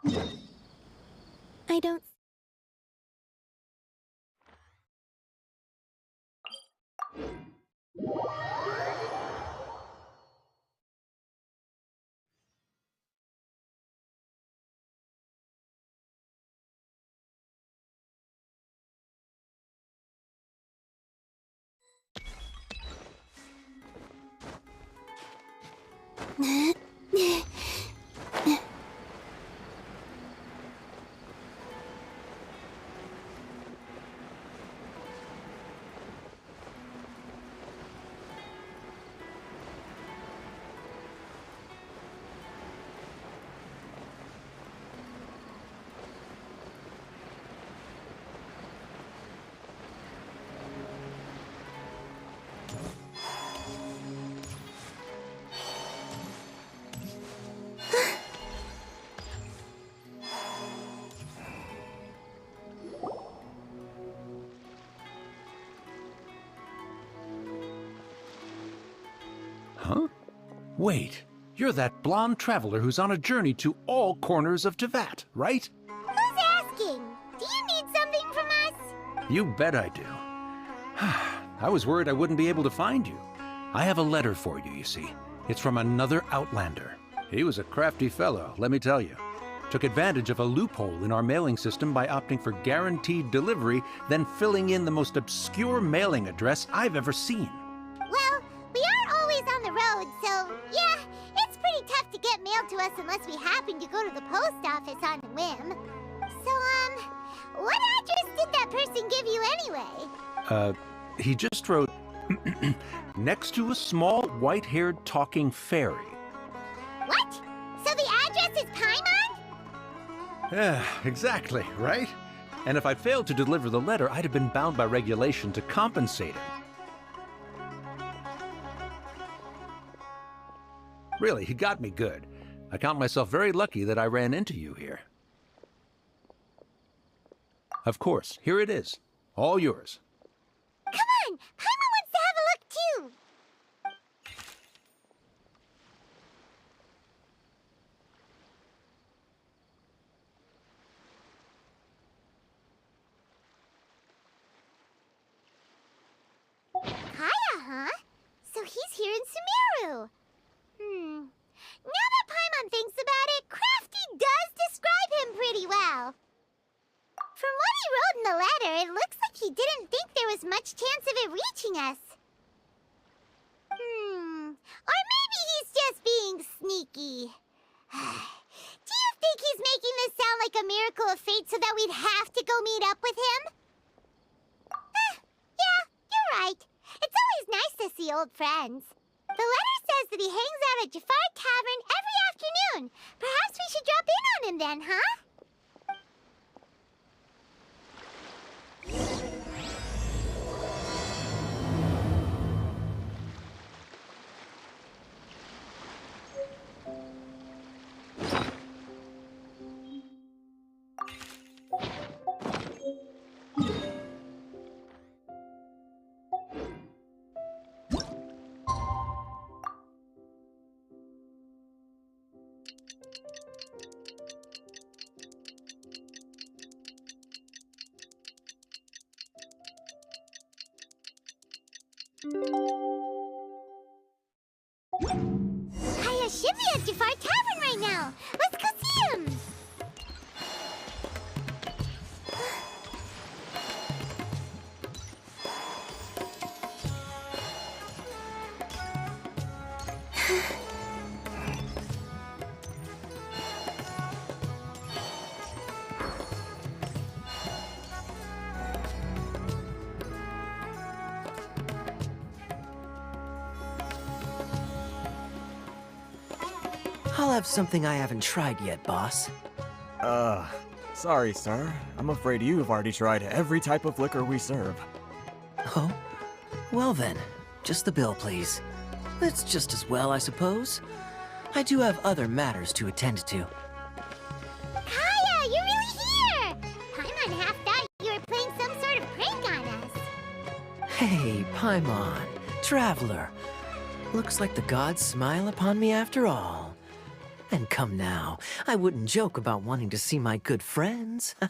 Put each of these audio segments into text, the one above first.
I don't... Huh? Wait, you're that blonde traveler who's on a journey to all corners of Teyvat, right? Who's asking? Do you need something from us? You bet I do. I was worried I wouldn't be able to find you. I have a letter for you, you see. It's from another Outlander. He was a crafty fellow, let me tell you. Took advantage of a loophole in our mailing system by opting for guaranteed delivery, then filling in the most obscure mailing address I've ever seen. Well, we are always on the road, so yeah, it's pretty tough to get mail to us unless we happen to go to the post office on a whim. So, what address did that person give you anyway? He just wrote, next to a small white-haired talking fairy. What? So the address is Paimon? Yeah, exactly, right? And if I failed to deliver the letter, I'd have been bound by regulation to compensate him. Really, he got me good. I count myself very lucky that I ran into you here. Of course, here it is. All yours. Come on! Paimon wants to have a look too! Kaya, huh? So he's here in Sumeru. Now that Paimon thinks about it, Crafty does describe him pretty well. From what he wrote in the letter, it looks like he didn't think there was much chance of it reaching us. Or maybe he's just being sneaky. Do you think he's making this sound like a miracle of fate so that we'd have to go meet up with him? Yeah, you're right. It's always nice to see old friends. The letter says that he hangs out at Jafar Tavern every afternoon. Perhaps we should drop in on him then, huh? Kaya should be at Jafar Tavern right now. Let's go see him. I'll have something I haven't tried yet, boss. Sorry, sir. I'm afraid you've already tried every type of liquor we serve. Oh? Well then, just the bill, please. It's just as well, I suppose. I do have other matters to attend to. Kaya, you're really here! Paimon half thought you were playing some sort of prank on us. Hey, Paimon, traveler. Looks like the gods smile upon me after all. And come now, I wouldn't joke about wanting to see my good friends. Wait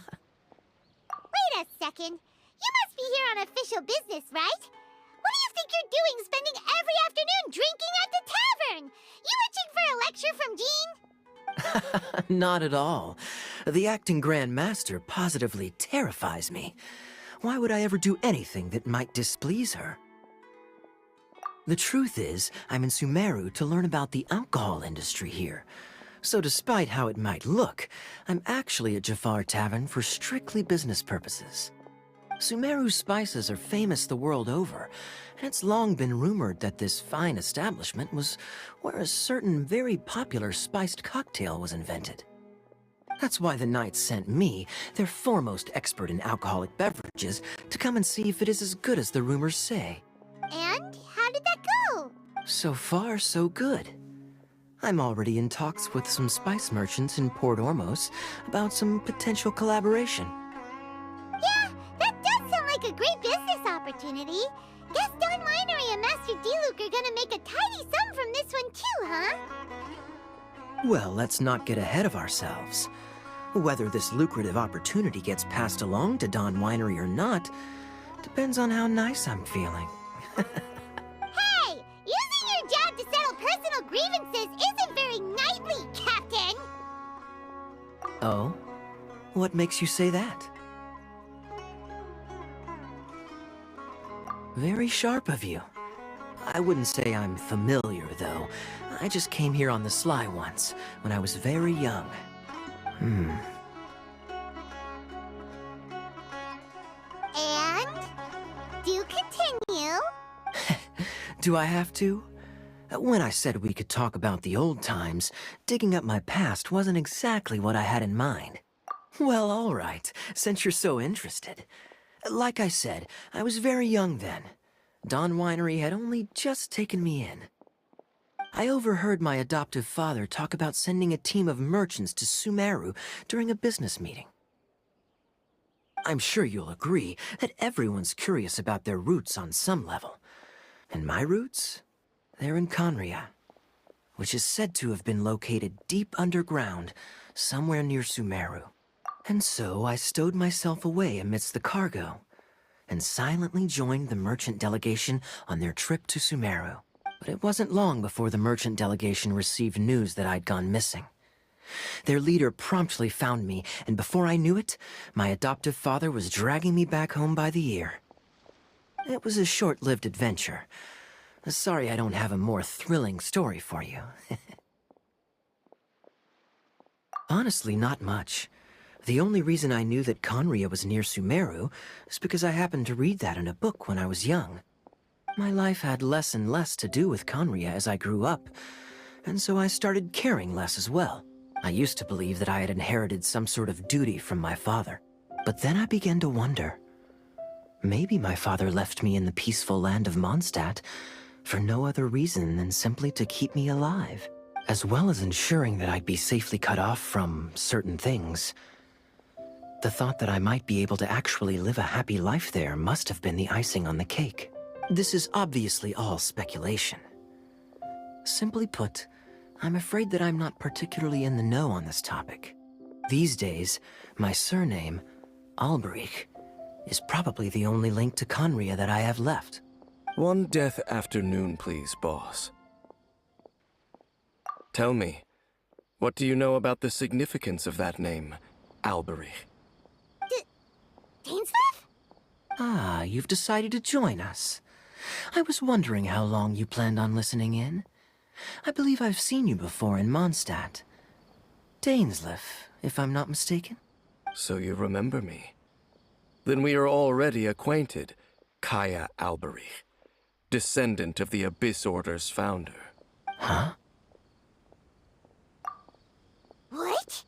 a second. You must be here on official business, right? What do you think you're doing spending every afternoon drinking at the tavern? You itching for a lecture from Jean? Not at all. The acting Grand Master positively terrifies me. Why would I ever do anything that might displease her? The truth is, I'm in Sumeru to learn about the alcohol industry here. So despite how it might look, I'm actually at Jafar Tavern for strictly business purposes. Sumeru's spices are famous the world over, and it's long been rumored that this fine establishment was where a certain very popular spiced cocktail was invented. That's why the Knights sent me, their foremost expert in alcoholic beverages, to come and see if it is as good as the rumors say. And how did that go? So far, so good. I'm already in talks with some spice merchants in Port Ormos about some potential collaboration. Yeah, that does sound like a great business opportunity. Guess Don Winery and Master D-Luke are gonna make a tidy sum from this one too, huh? Well, let's not get ahead of ourselves. Whether this lucrative opportunity gets passed along to Don Winery or not depends on how nice I'm feeling. Hey! Using your job to settle personal grievances isn't very knightly, Captain! Oh? What makes you say that? Very sharp of you. I wouldn't say I'm familiar, though. I just came here on the sly once, when I was very young. And? Do continue. Do I have to? When I said we could talk about the old times, digging up my past wasn't exactly what I had in mind. Well, all right, since you're so interested. Like I said, I was very young then. Don Winery had only just taken me in. I overheard my adoptive father talk about sending a team of merchants to Sumeru during a business meeting. I'm sure you'll agree that everyone's curious about their roots on some level. And my roots? They're in Conria, which is said to have been located deep underground, somewhere near Sumeru. And so I stowed myself away amidst the cargo, and silently joined the merchant delegation on their trip to Sumeru. But it wasn't long before the merchant delegation received news that I'd gone missing. Their leader promptly found me, and before I knew it, my adoptive father was dragging me back home by the ear. It was a short-lived adventure. Sorry I don't have a more thrilling story for you. Honestly, not much. The only reason I knew that Conria was near Sumeru is because I happened to read that in a book when I was young. My life had less and less to do with Conria as I grew up, and so I started caring less as well. I used to believe that I had inherited some sort of duty from my father. But then I began to wonder. Maybe my father left me in the peaceful land of Mondstadt for no other reason than simply to keep me alive, as well as ensuring that I'd be safely cut off from certain things. The thought that I might be able to actually live a happy life there must have been the icing on the cake. This is obviously all speculation. Simply put, I'm afraid that I'm not particularly in the know on this topic. These days, my surname, Alberich, is probably the only link to Conria that I have left. One death afternoon, please, boss. Tell me, what do you know about the significance of that name, Alberich? Dainsleif? Ah, you've decided to join us. I was wondering how long you planned on listening in. I believe I've seen you before in Mondstadt. Dainsleif, if I'm not mistaken. So you remember me. Then we are already acquainted, Kaya Alberich, descendant of the Abyss Order's founder. Huh? What?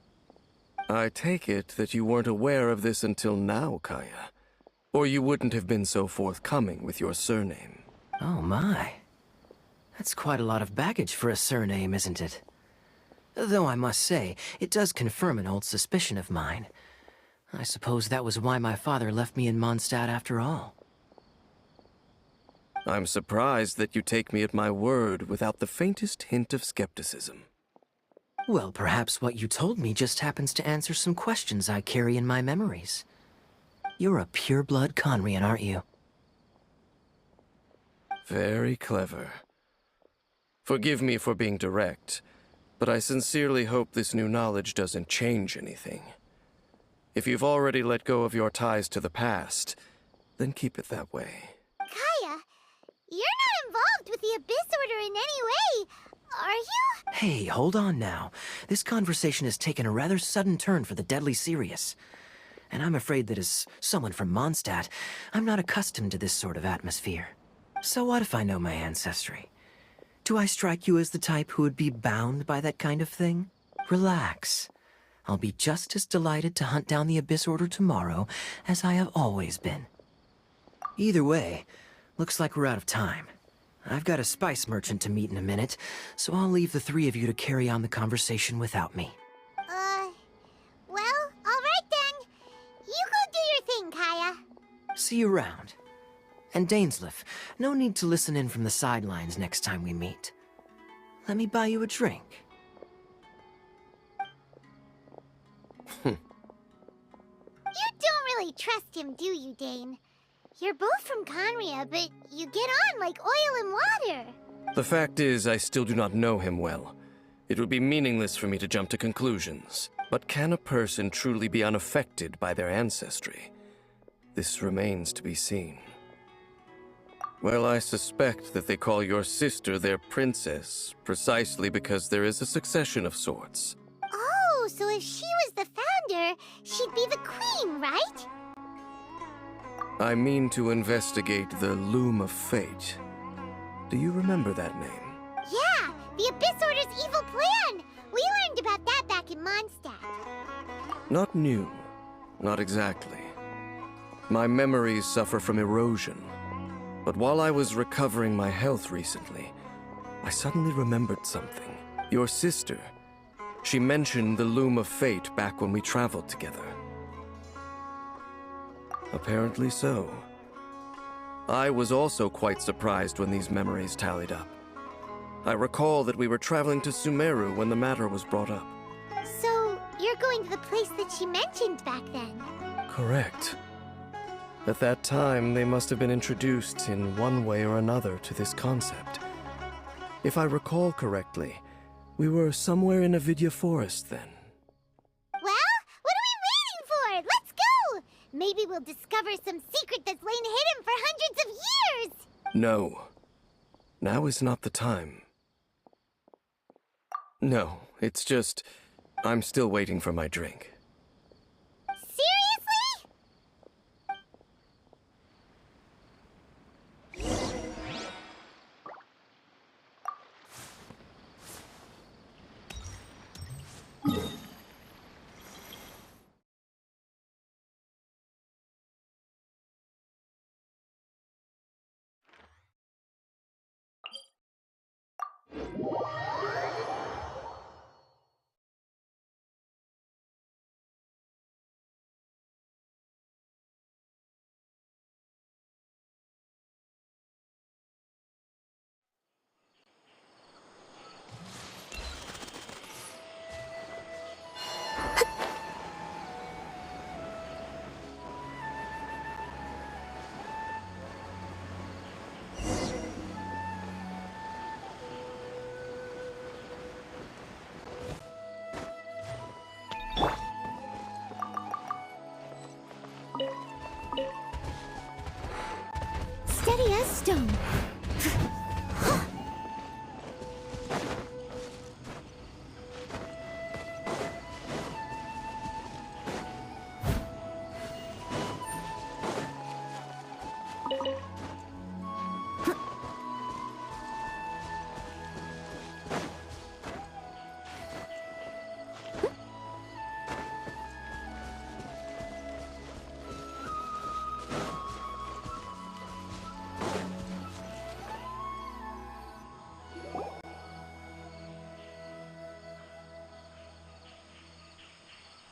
I take it that you weren't aware of this until now, Kaya. Or you wouldn't have been so forthcoming with your surname. Oh my. That's quite a lot of baggage for a surname, isn't it? Though I must say, it does confirm an old suspicion of mine. I suppose that was why my father left me in Mondstadt after all. I'm surprised that you take me at my word without the faintest hint of skepticism. Well, perhaps what you told me just happens to answer some questions I carry in my memories. You're a pure-blood Conrian, aren't you? Very clever. Forgive me for being direct, but I sincerely hope this new knowledge doesn't change anything. If you've already let go of your ties to the past, then keep it that way. Kaya, you're not involved with the Abyss Order in any way, are you? Hey, hold on now. This conversation has taken a rather sudden turn for the deadly serious. And I'm afraid that as someone from Mondstadt, I'm not accustomed to this sort of atmosphere. So what if I know my ancestry? Do I strike you as the type who would be bound by that kind of thing? Relax. I'll be just as delighted to hunt down the Abyss Order tomorrow as I have always been. Either way, looks like we're out of time. I've got a spice merchant to meet in a minute, so I'll leave the three of you to carry on the conversation without me. Well, alright then. You go do your thing, Kaya. See you around. And Dainsleif, no need to listen in from the sidelines next time we meet. Let me buy you a drink. You don't really trust him, do you, Dane? You're both from Conria, but you get on like oil and water. The fact is, I still do not know him well. It would be meaningless for me to jump to conclusions. But can a person truly be unaffected by their ancestry? This remains to be seen. Well, I suspect that they call your sister their princess, precisely because there is a succession of sorts. Oh, so if she was the founder, she'd be the queen, right? I mean to investigate the Loom of Fate. Do you remember that name? Yeah, the Abyss Order's evil plan! We learned about that back in Mondstadt. Not new. Not exactly. My memories suffer from erosion. But while I was recovering my health recently, I suddenly remembered something. Your sister. She mentioned the Loom of Fate back when we traveled together. Apparently so. I was also quite surprised when these memories tallied up. I recall that we were traveling to Sumeru when the matter was brought up. So, you're going to the place that she mentioned back then? Correct. At that time, they must have been introduced in one way or another to this concept. If I recall correctly, we were somewhere in Avidya Forest then. Well, what are we waiting for? Let's go! Maybe we'll discover some secret that's lain hidden for hundreds of years! No. Now is not the time. No, it's just... I'm still waiting for my drink. Seriously? Steady as stone.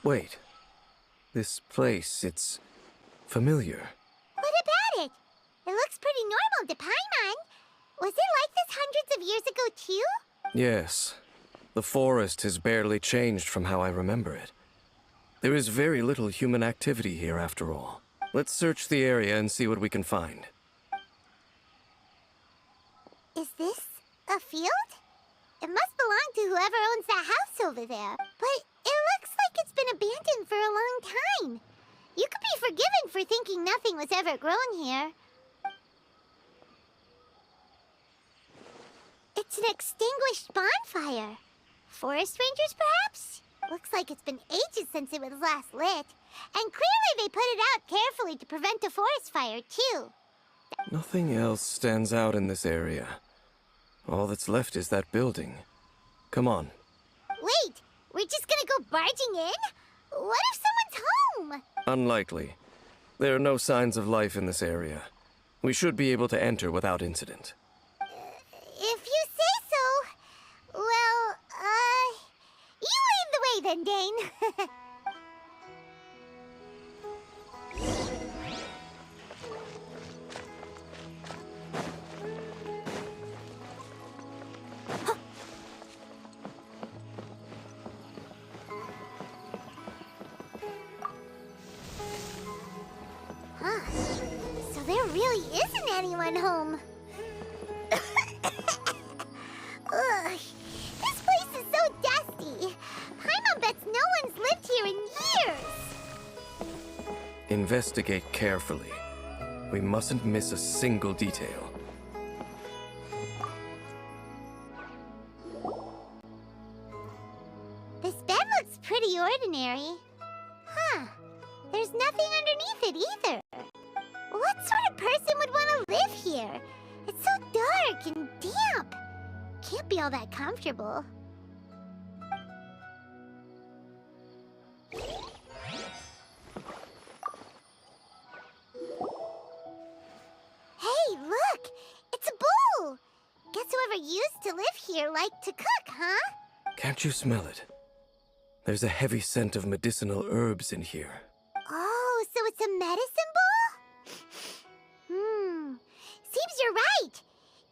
Wait. This place, it's familiar. What about it? It looks pretty normal to Paimon. Was it like this hundreds of years ago, too? Yes. The forest has barely changed from how I remember it. There is very little human activity here after all. Let's search the area and see what we can find. Is this a field? It must belong to whoever owns that house over there. But it looks like it's been abandoned for a long time. You could be forgiven for thinking nothing was ever grown here. It's an extinguished bonfire. Forest rangers, perhaps? Looks like it's been ages since it was last lit. And clearly they put it out carefully to prevent a forest fire, too. Nothing else stands out in this area. All that's left is that building. Come on. Wait, we're just gonna go barging in? What if someone's home? Unlikely. There are no signs of life in this area. We should be able to enter without incident. If you say so. Well, you lead the way then, Dane. Huh. So there really isn't anyone home. Ugh, this place is so dusty. Paimon bets no one's lived here in years. Investigate carefully. We mustn't miss a single detail. This bed looks pretty ordinary. Huh. There's nothing underneath it either. What sort of person would want to live here? It's so dark and damp. Can't be all that comfortable. Hey, look! It's a bull! Guess whoever used to live here liked to cook, huh? Can't you smell it? There's a heavy scent of medicinal herbs in here. Oh, so it's a medicine bull? Seems you're right.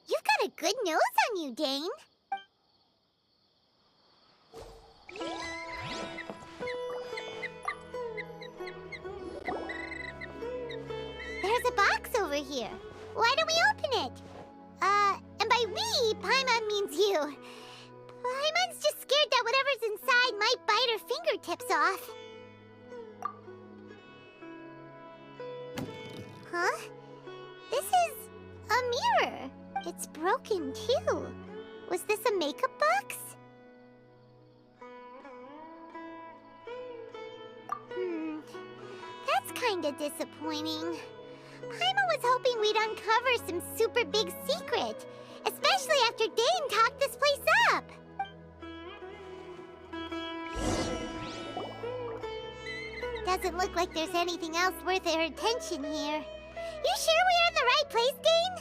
You've got a good nose on you, Dane. There's a box over here. Why don't we open it? And by we, Paimon means you. Paimon's just scared that whatever's inside might bite her fingertips off. Huh? This is a mirror. It's broken, too. Was this a makeup box? That's kinda disappointing. Paimon was hoping we'd uncover some super big secret, especially after Dane talked this place up. Doesn't look like there's anything else worth our attention here. You sure we're in the right place, Dane?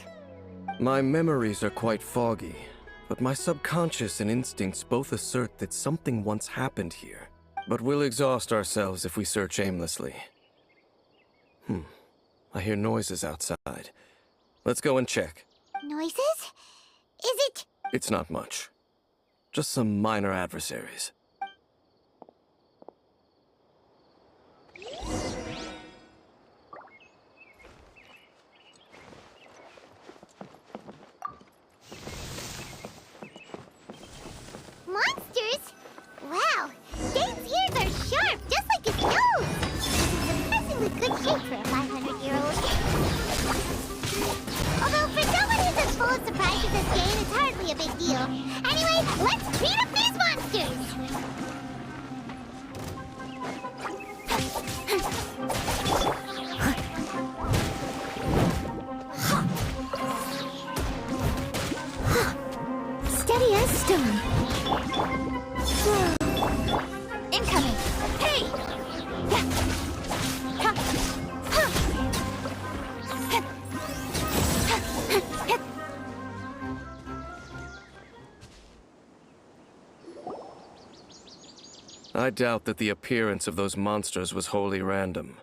My memories are quite foggy, but my subconscious and instincts both assert that something once happened here. But we'll exhaust ourselves if we search aimlessly. I hear noises outside. Let's go and check. Noises? Is it? It's not much. Just some minor adversaries. Monsters? Wow, Dane's ears are sharp, just like his nose. He's impressively good shape for a 500-year-old. Although for someone who's as full of surprises as Dane, it's hardly a big deal. Anyway, let's beat up these monsters! Steady as stone. Incoming! Hey! I doubt that the appearance of those monsters was wholly random.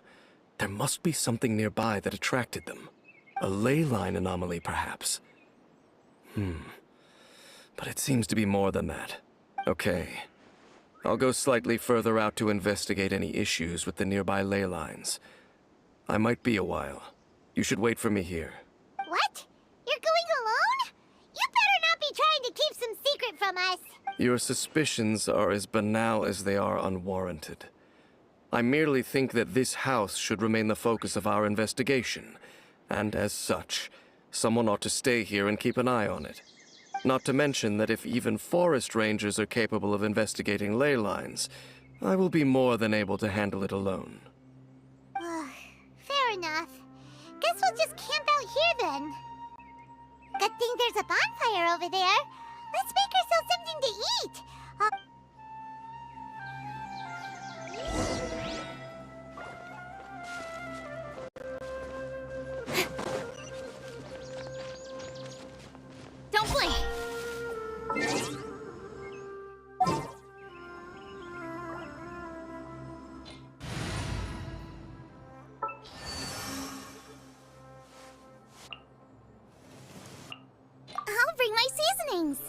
There must be something nearby that attracted them. A ley line anomaly, perhaps. But it seems to be more than that. Okay. I'll go slightly further out to investigate any issues with the nearby ley lines. I might be a while. You should wait for me here. What? You're going alone? You better not be trying to keep some secret from us. Your suspicions are as banal as they are unwarranted. I merely think that this house should remain the focus of our investigation, and as such, someone ought to stay here and keep an eye on it. Not to mention that if even forest rangers are capable of investigating ley lines, I will be more than able to handle it alone. Fair enough. Guess we'll just camp out here then. Good thing there's a bonfire over there. Let's make ourselves something to eat. Don't blink! I'll bring my seasonings.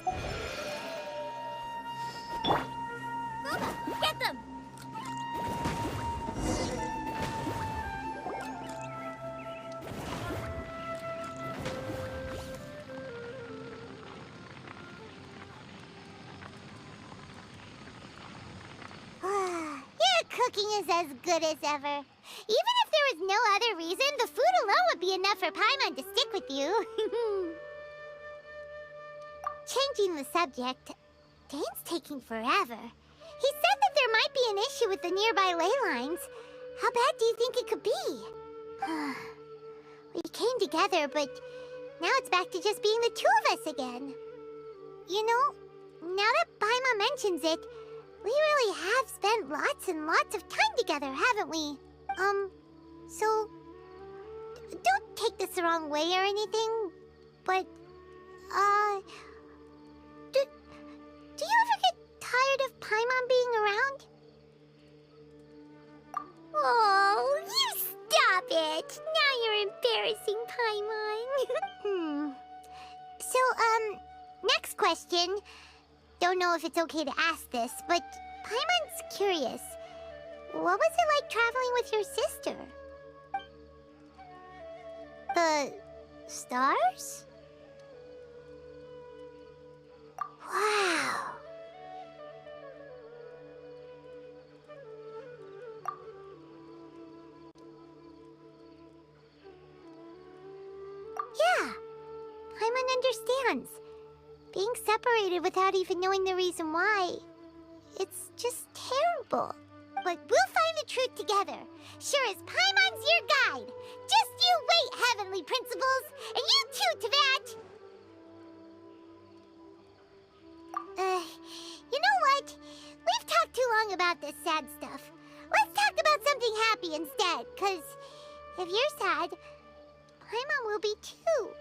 Get them! Your cooking is as good as ever. Even if there was no other reason, the food alone would be enough for Paimon to stick with you. Changing the subject, Dane's taking forever. He said that there might be an issue with the nearby ley lines. How bad do you think it could be? We came together, but now it's back to just being the two of us again. You know, now that Paimon mentions it, we really have spent lots and lots of time together, haven't we? So, don't take this the wrong way or anything, but, do you ever get tired of Paimon being around? Oh, you stop it! Now you're embarrassing, Paimon. So, next question. Don't know if it's okay to ask this, but Paimon's curious. What was it like traveling with your sister? The stars? Wow. Yeah, Paimon understands. Being separated without even knowing the reason why, it's just terrible. But we'll find the truth together. Sure as Paimon's your guide. Just you wait, Heavenly Principles, and you too, Teyvat. You know what? We've talked too long about this sad stuff. Let's talk about something happy instead, 'cause if you're sad, Paimon will be too.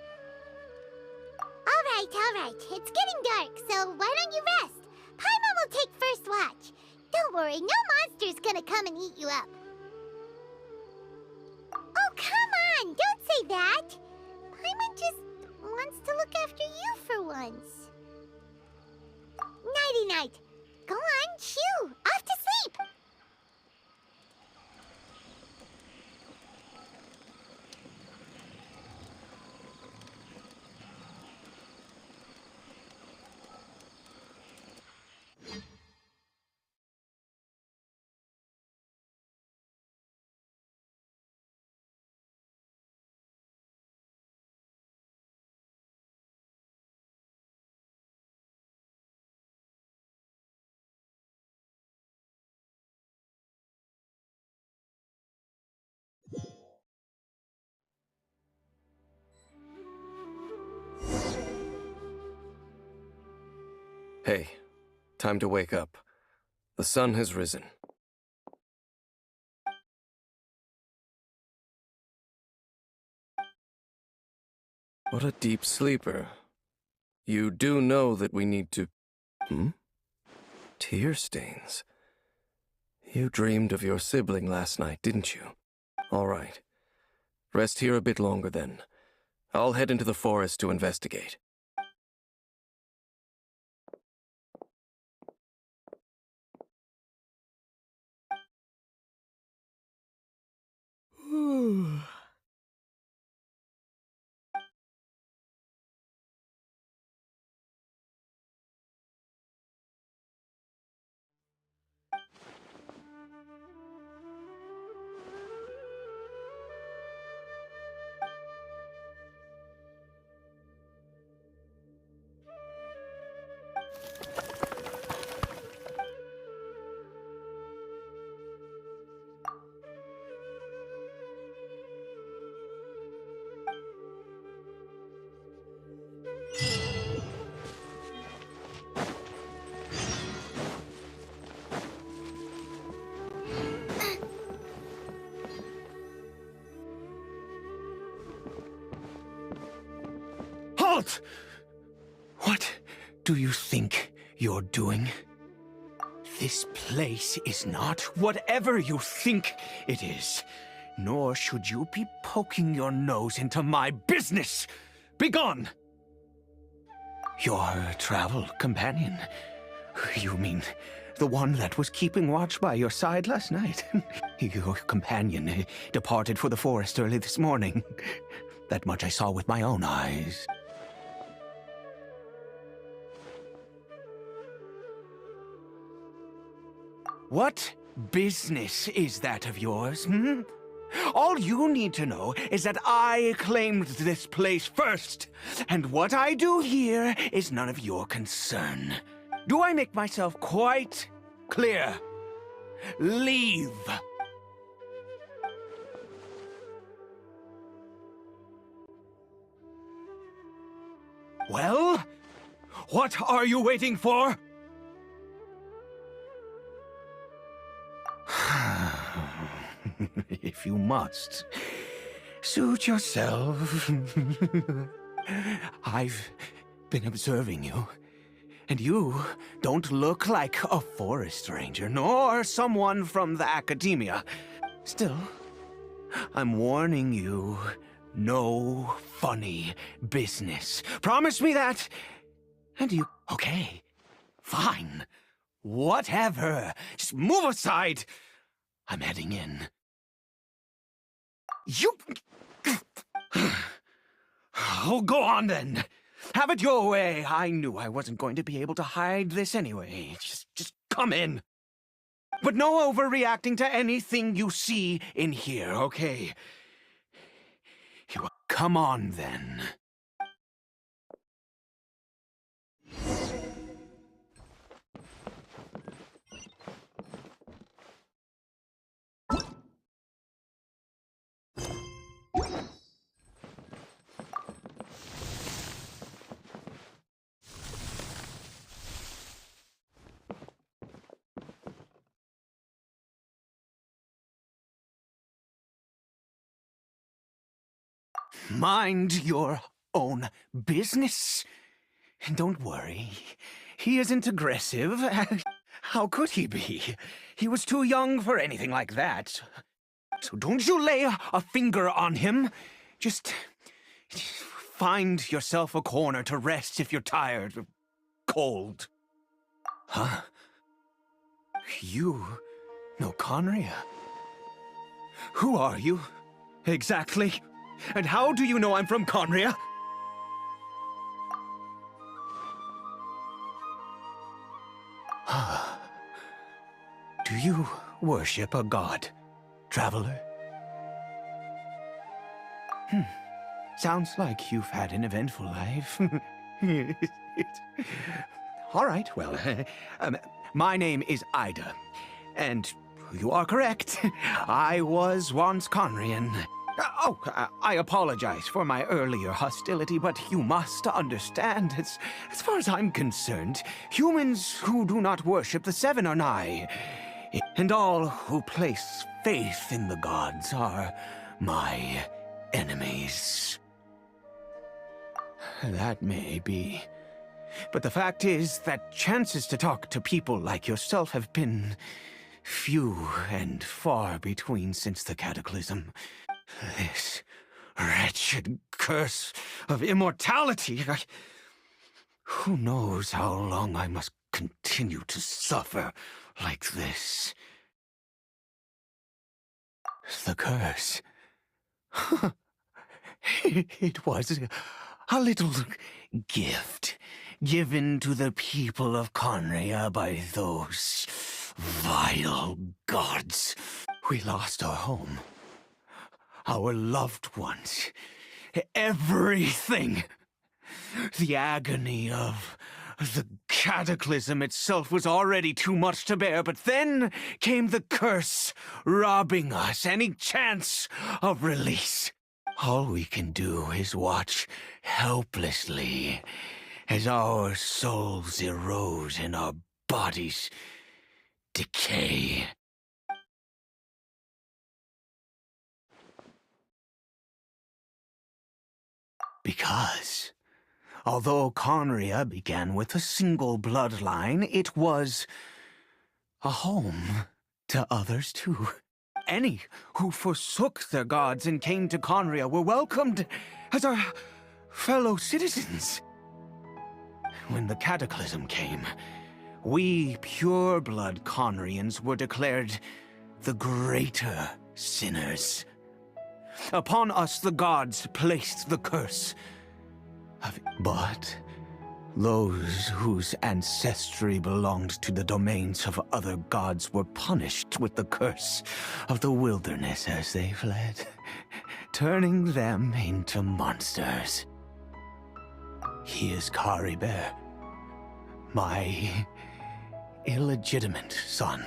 All right. It's getting dark, so why don't you rest? Paimon will take first watch. Don't worry, no monster's gonna come and eat you up. Oh, come on! Don't say that! Paimon just wants to look after you for once. Nighty-night. Go on, shoo! Off to sleep! Hey, time to wake up. The sun has risen. What a deep sleeper. You do know that we need to... Tear stains. You dreamed of your sibling last night, didn't you? All right. Rest here a bit longer then. I'll head into the forest to investigate. Halt! What do you think you're doing? This place is not whatever you think it is. Nor should you be poking your nose into my business. Begone! Your travel companion. You mean the one that was keeping watch by your side last night? Your companion departed for the forest early this morning. That much I saw with my own eyes. What business is that of yours, hmm? All you need to know is that I claimed this place first, and what I do here is none of your concern. Do I make myself quite clear? Leave. Well, what are you waiting for? If you must, suit yourself. I've been observing you, and you don't look like a forest ranger, nor someone from the academia. Still, I'm warning you, no funny business. Promise me that, and you... Okay, fine. Whatever. Just move aside. I'm heading in. You... Oh, go on then. Have it your way. I knew I wasn't going to be able to hide this anyway. Just come in. But no overreacting to anything you see in here, okay? Come on then. Mind your own business. And don't worry, he isn't aggressive. How could he be? He was too young for anything like that. So don't you lay a finger on him. Just find yourself a corner to rest if you're tired or cold. Huh? You know Conria? Who are you, exactly? And how do you know I'm from Conria? Do you worship a god, traveler? Sounds like you've had an eventful life. All right, well, my name is Ida, and you are correct. I was once Conrian. I apologize for my earlier hostility, but you must understand, as far as I'm concerned, humans who do not worship the Seven are nigh, and all who place faith in the gods are my enemies. That may be, but the fact is that chances to talk to people like yourself have been few and far between since the Cataclysm. This wretched curse of immortality. Who knows how long I must continue to suffer like this? The curse It was a little gift given to the people of Conria by those vile gods. We lost our home, our loved ones, everything. The agony of the cataclysm itself was already too much to bear, but then came the curse, robbing us any chance of release. All we can do is watch helplessly as our souls erode and our bodies decay. Because, although Conria began with a single bloodline, it was a home to others too. Any who forsook their gods and came to Conria were welcomed as our fellow citizens. When the cataclysm came, we pure-blood Conrians were declared the greater sinners. Upon us the gods placed the curse. But those whose ancestry belonged to the domains of other gods were punished with the curse of the wilderness as they fled, turning them into monsters. He is Caribert, my illegitimate son.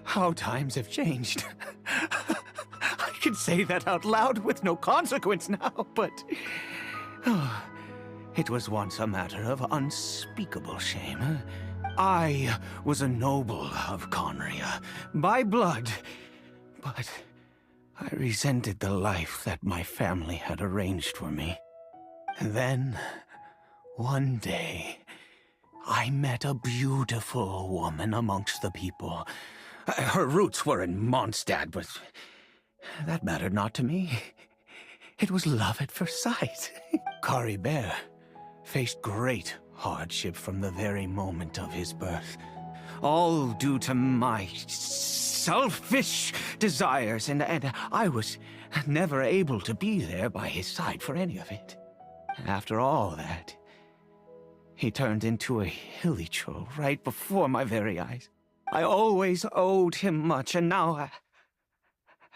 How times have changed. I can say that out loud with no consequence now, but it was once a matter of unspeakable shame. I was a noble of Conria, by blood, but I resented the life that my family had arranged for me. And then, one day, I met a beautiful woman amongst the people. Her roots were in Mondstadt, but that mattered not to me. It was love at first sight. Caribert faced great hardship from the very moment of his birth. All due to my selfish desires, and I was never able to be there by his side for any of it. After all that, he turned into a hilichurl right before my very eyes. I always owed him much, and now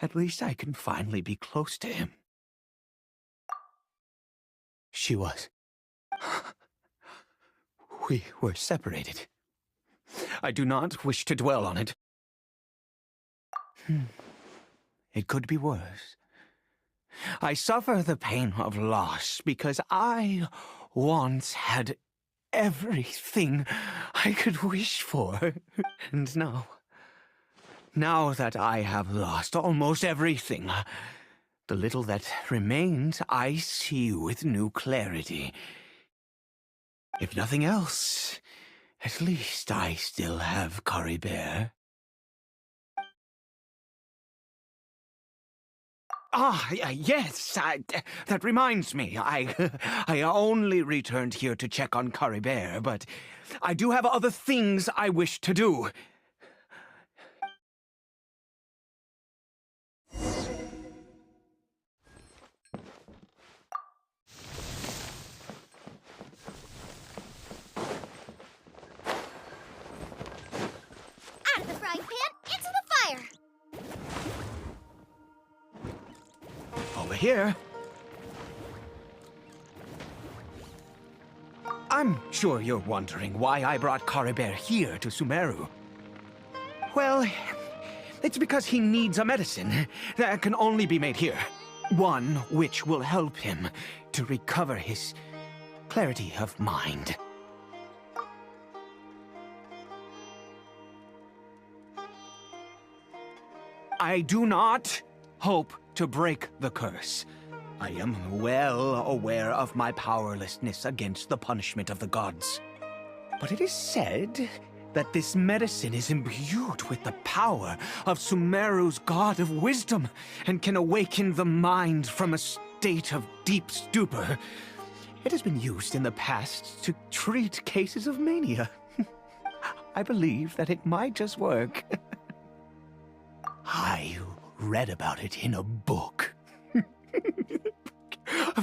at least I can finally be close to him. She was. We were separated. I do not wish to dwell on it. It could be worse. I suffer the pain of loss because I once had everything I could wish for. And now that I have lost almost everything, the little that remains I see with new clarity. If nothing else, at least I still have Caribert. Yes, that reminds me. I only returned here to check on Caribert, but I do have other things I wish to do. Out of the frying pan, into the fire! Over here. I'm sure you're wondering why I brought Caribert here to Sumeru. Well, it's because he needs a medicine that can only be made here. One which will help him to recover his clarity of mind. I do not hope to break the curse. I am well aware of my powerlessness against the punishment of the gods. But it is said that this medicine is imbued with the power of Sumeru's god of wisdom and can awaken the mind from a state of deep stupor. It has been used in the past to treat cases of mania. I believe that it might just work. I read about it in a book.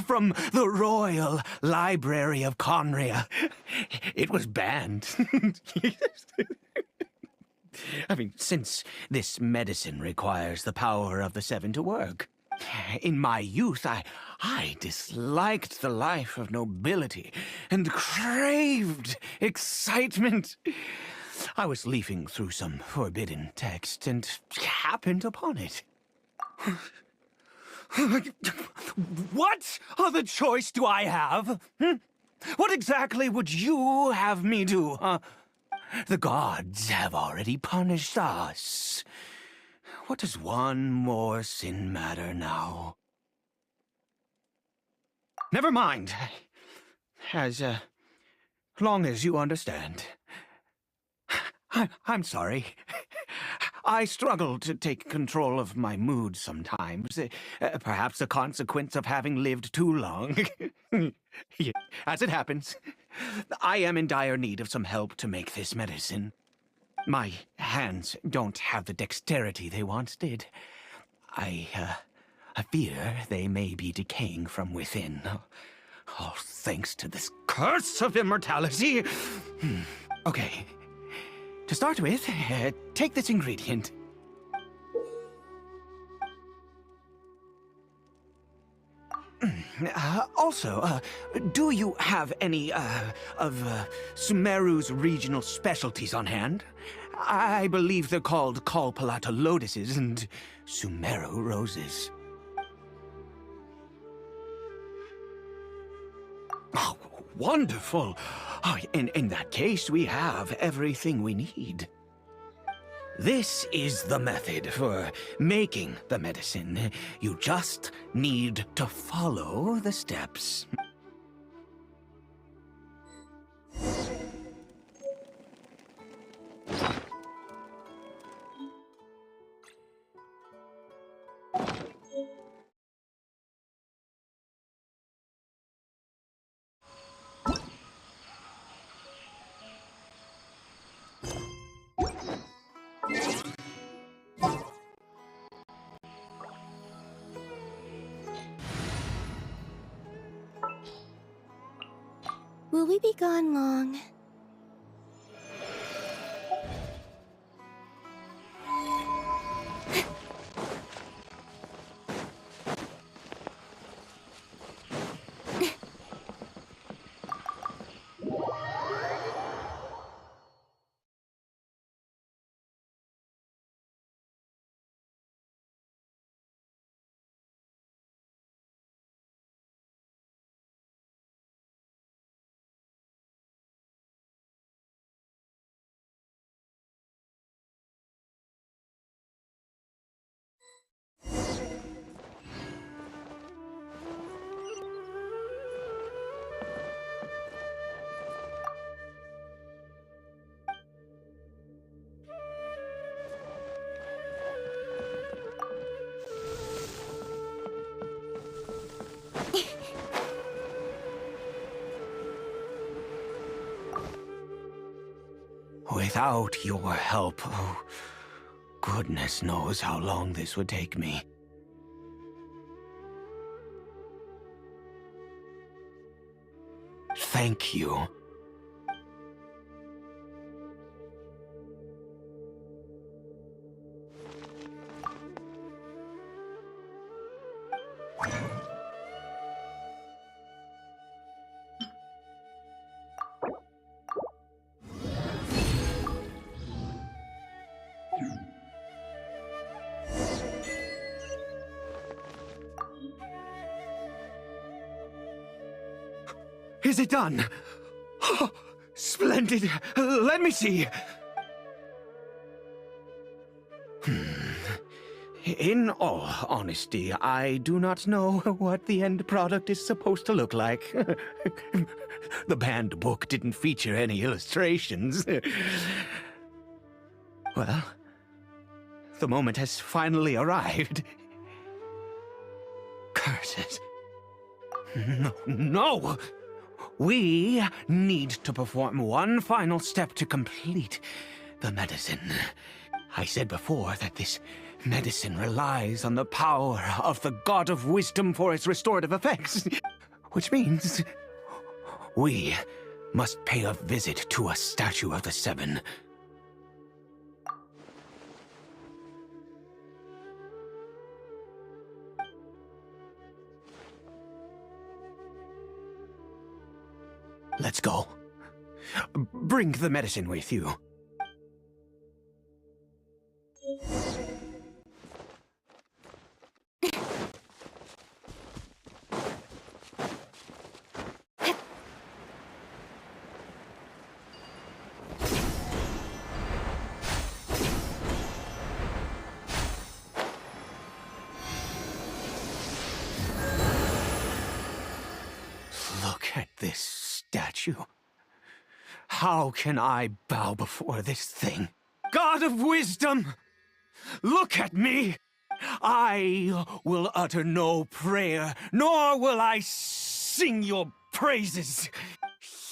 From the Royal Library of Conria. It was banned. I mean, since this medicine requires the power of the seven to work. In my youth, I disliked the life of nobility and craved excitement. I was leafing through some forbidden text and happened upon it. What other choice do I have? What exactly would you have me do, huh? The gods have already punished us. What does one more sin matter now? Never mind. As long as you understand. I'm sorry. I struggle to take control of my mood sometimes. Perhaps a consequence of having lived too long. As it happens, I am in dire need of some help to make this medicine. My hands don't have the dexterity they once did. I fear they may be decaying from within. All thanks to this curse of immortality. Okay. To start with, take this ingredient. Also, do you have any, of Sumeru's regional specialties on hand? I believe they're called Kalpalata lotuses and Sumeru roses. Oh, wonderful! Oh, in that case, we have everything we need. This is the method for making the medicine. You just need to follow the steps. Will we be gone long? Without your help, oh, goodness knows how long this would take me. Thank you. Is it done? Oh, splendid. Let me see. In all honesty, I do not know what the end product is supposed to look like. The banned book didn't feature any illustrations. Well, the moment has finally arrived. Curse it. No! We need to perform one final step to complete the medicine. I said before that this Medicine relies on the power of the God of Wisdom for its restorative effects. Which means we must pay a visit to a statue of the Seven. Let's go. Bring the medicine with you. Look at this statue. How can I bow before this thing? God of Wisdom! Look at me! I will utter no prayer, nor will I sing your praises.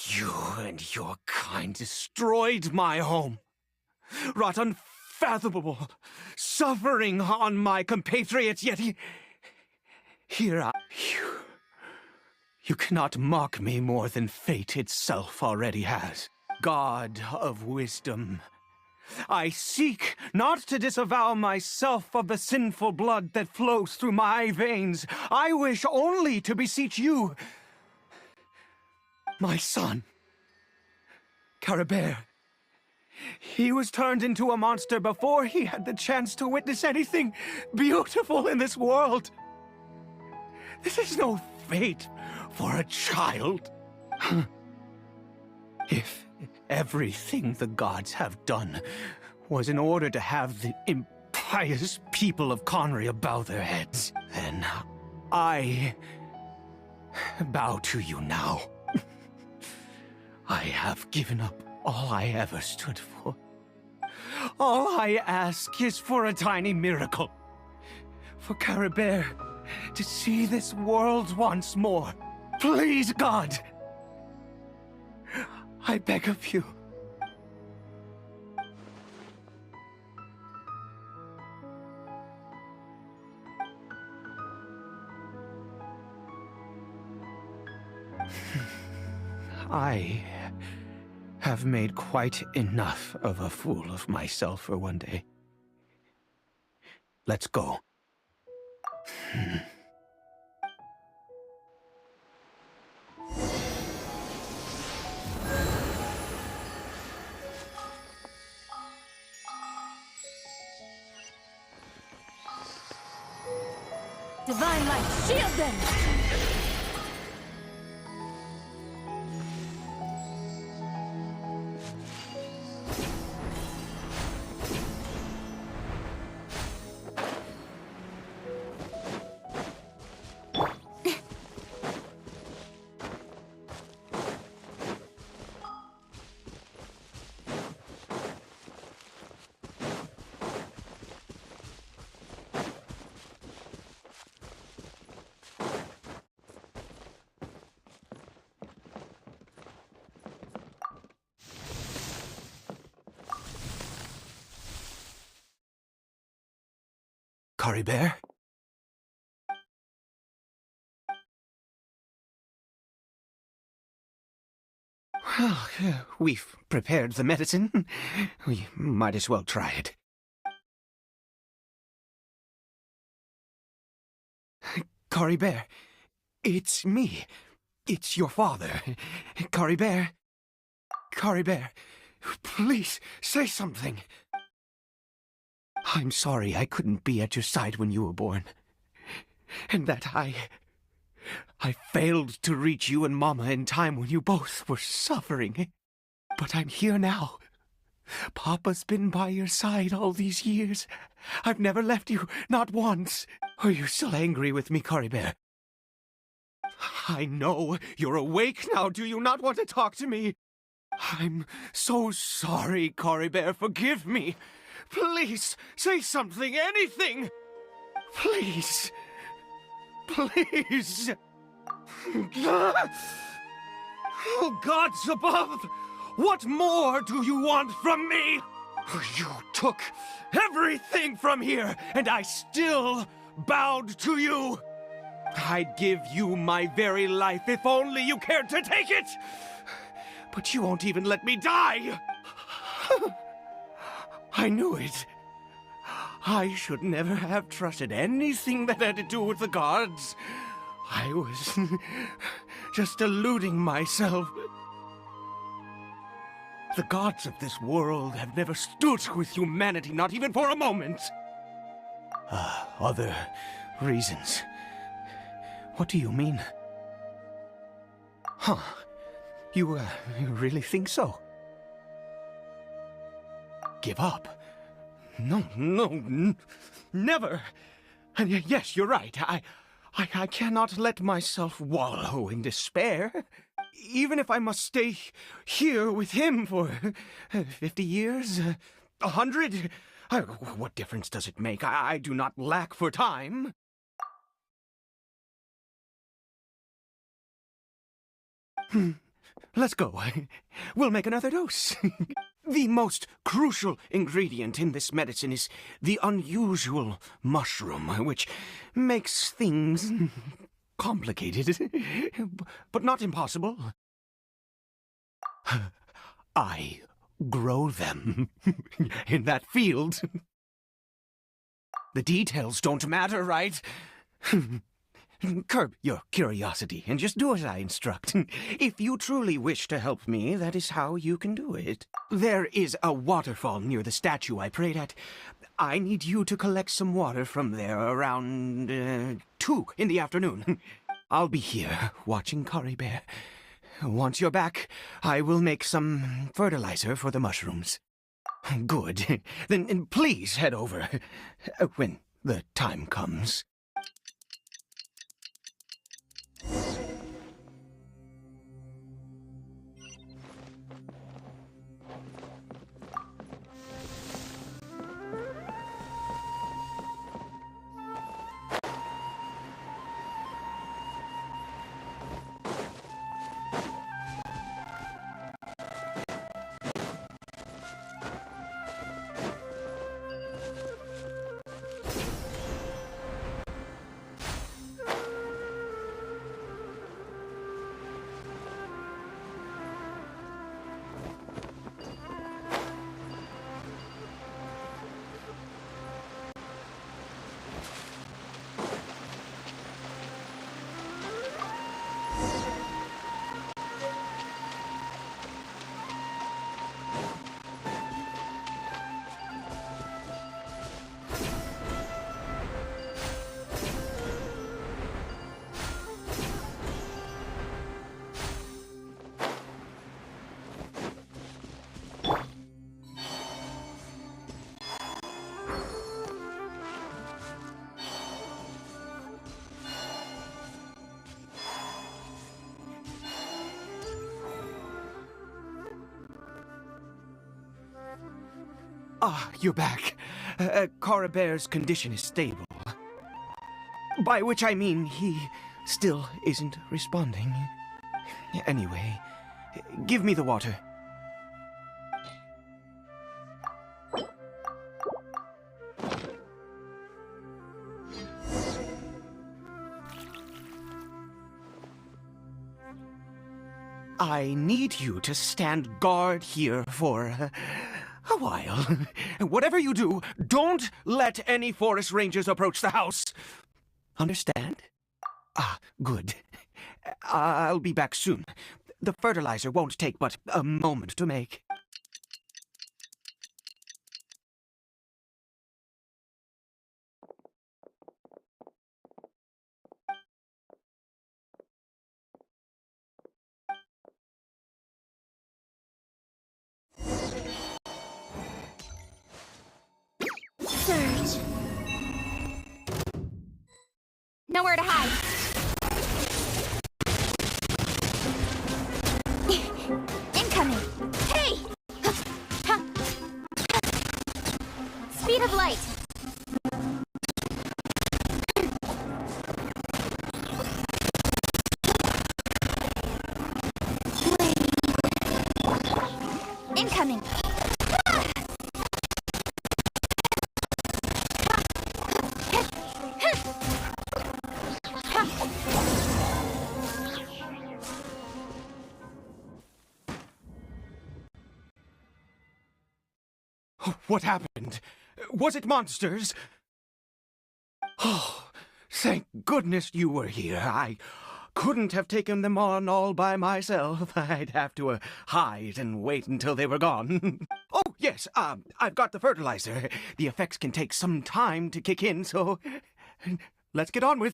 You and your kind destroyed my home, wrought unfathomable suffering on my compatriots, yet here I... You cannot mock me more than fate itself already has. God of Wisdom, I seek not to disavow myself of the sinful blood that flows through my veins. I wish only to beseech you, my son, Caribert. He was turned into a monster before he had the chance to witness anything beautiful in this world. This is no fate for a child. If everything the gods have done was in order to have the impious people of Conria bow their heads, then I bow to you now. I have given up all I ever stood for. All I ask is for a tiny miracle. For Caribert to see this world once more. Please, God! I beg of you. I have made quite enough of a fool of myself for one day. Let's go. Divine light, shield them! Caribert? Well, we've prepared the medicine. We might as well try it. Caribert, it's me. It's your father. Caribert. Caribert, please, say something. I'm sorry I couldn't be at your side when you were born. And that I failed to reach you and Mama in time when you both were suffering. But I'm here now. Papa's been by your side all these years. I've never left you, not once. Are you still angry with me, Caribert? I know you're awake now. Do you not want to talk to me? I'm so sorry, Caribert. Forgive me. Please, say something, anything! Please. Please. Oh, gods above! What more do you want from me? You took everything from here, and I still bowed to you. I'd give you my very life if only you cared to take it. But you won't even let me die. I knew it. I should never have trusted anything that had to do with the gods. I was just deluding myself. The gods of this world have never stood with humanity, not even for a moment. Other reasons. What do you mean? Huh. You really think so? Give up? No, never. And yes, you're right. I cannot let myself wallow in despair. Even if I must stay here with him for 50 years, 100, what difference does it make? I do not lack for time. Let's go. We'll make another dose. The most crucial ingredient in this medicine is the unusual mushroom, which makes things complicated, but not impossible. I grow them in that field. The details don't matter, right? Curb your curiosity and just do as I instruct. If you truly wish to help me, that is how you can do it. There is a waterfall near the statue I prayed at. I need you to collect some water from there around 2 in the afternoon. I'll be here watching Caribert. Once you're back, I will make some fertilizer for the mushrooms. Good. Then please head over when the time comes. Ah, you're back. Caribert's condition is stable. By which I mean he still isn't responding. Anyway, give me the water. I need you to stand guard here for a while. Whatever you do, don't let any forest rangers approach the house. Understand? Ah, good. I'll be back soon. The fertilizer won't take but a moment to make. Surge. Nowhere to hide. Incoming. Hey! Speed of light. Incoming. What happened? Was it monsters? Oh, thank goodness you were here. I couldn't have taken them on all by myself. I'd have to hide and wait until they were gone. Oh, yes, I've got the fertilizer. The effects can take some time to kick in, so let's get on with...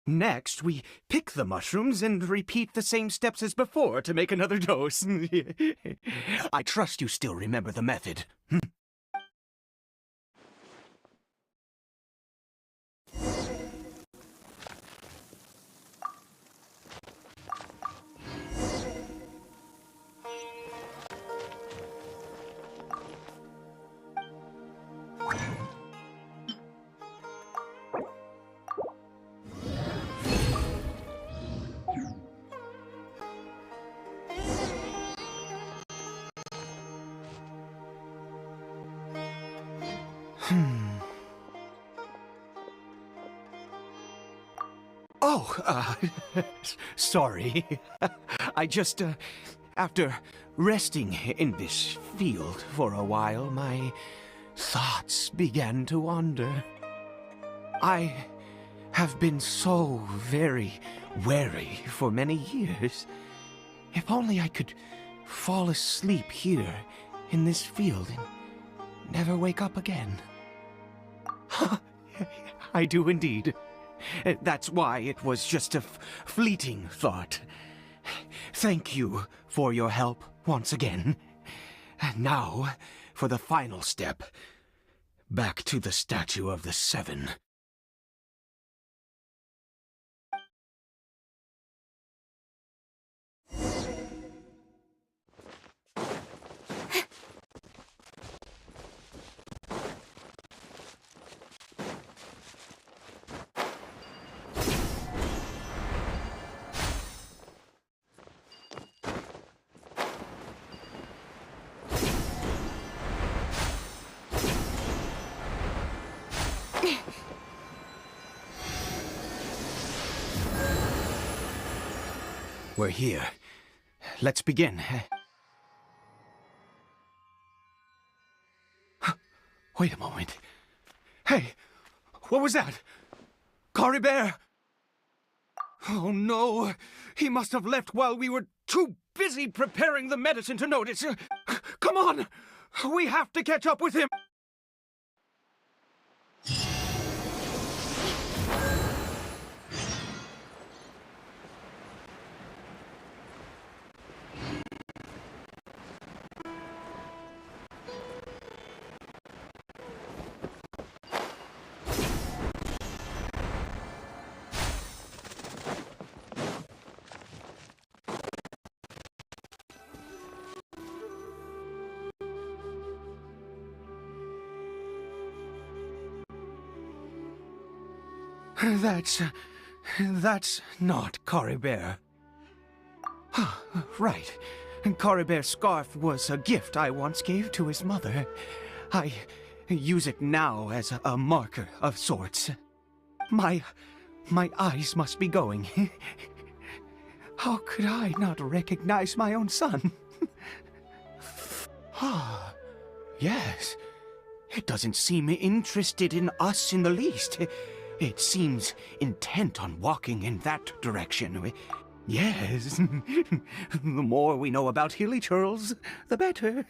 Next, we pick the mushrooms and repeat the same steps as before to make another dose. I trust you still remember the method. Oh, sorry. I just, after resting in this field for a while, my thoughts began to wander. I have been so very wary for many years. If only I could fall asleep here in this field and never wake up again. I do indeed. That's why it was just a fleeting thought. Thank you for your help once again. And now, for the final step. Back to the Statue of the Seven. We're here. Let's begin. Wait a moment. Hey, what was that? Caribert! Oh no, he must have left while we were too busy preparing the medicine to notice. Come on, we have to catch up with him. That's not Caribert. Right. Caribert's scarf was a gift I once gave to his mother. I use it now as a marker of sorts. My eyes must be going. How could I not recognize my own son? Yes. It doesn't seem interested in us in the least. It seems intent on walking in that direction. Yes. The more we know about Hilly Churls, the better.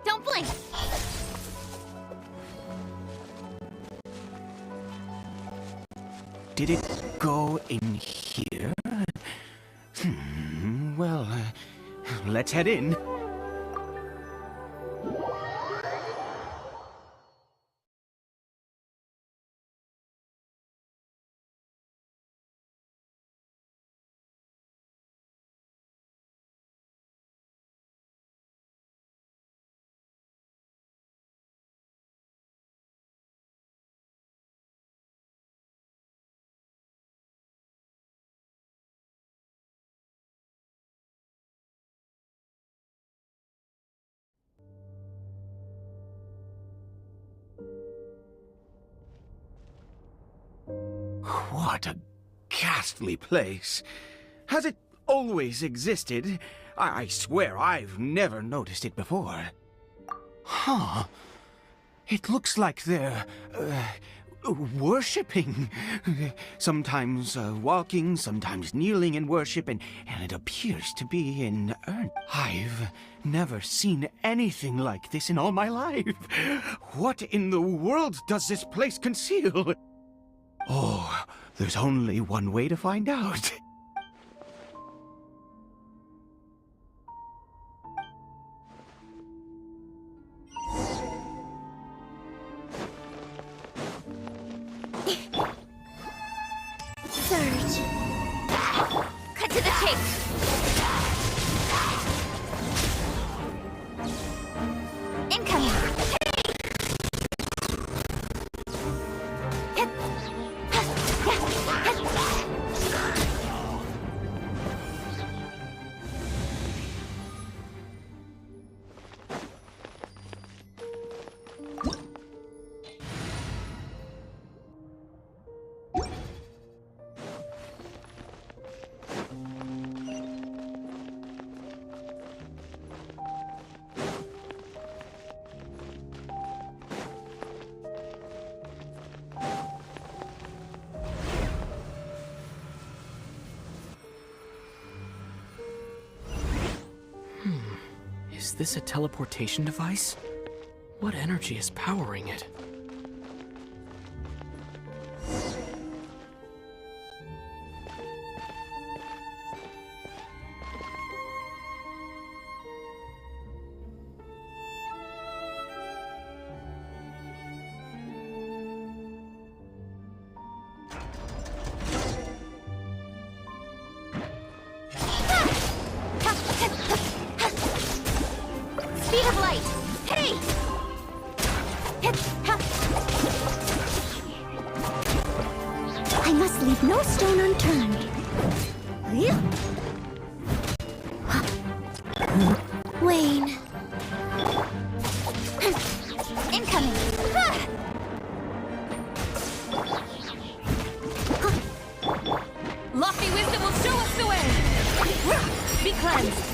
Don't blink! Did it go in here? Well, let's head in. What a ghastly place. Has it always existed? I swear I've never noticed it before. Huh. It looks like they're, worshipping. Sometimes walking, sometimes kneeling in worship, and it appears to be in earnest. I've never seen anything like this in all my life. What in the world does this place conceal? Oh, there's only one way to find out. Surge. Cut to the chase. Incoming. Is this a teleportation device? What energy is powering it? Speed of light. Hey! I must leave no stone unturned. Wayne. Incoming. Lofty wisdom will show us the way. Be cleansed.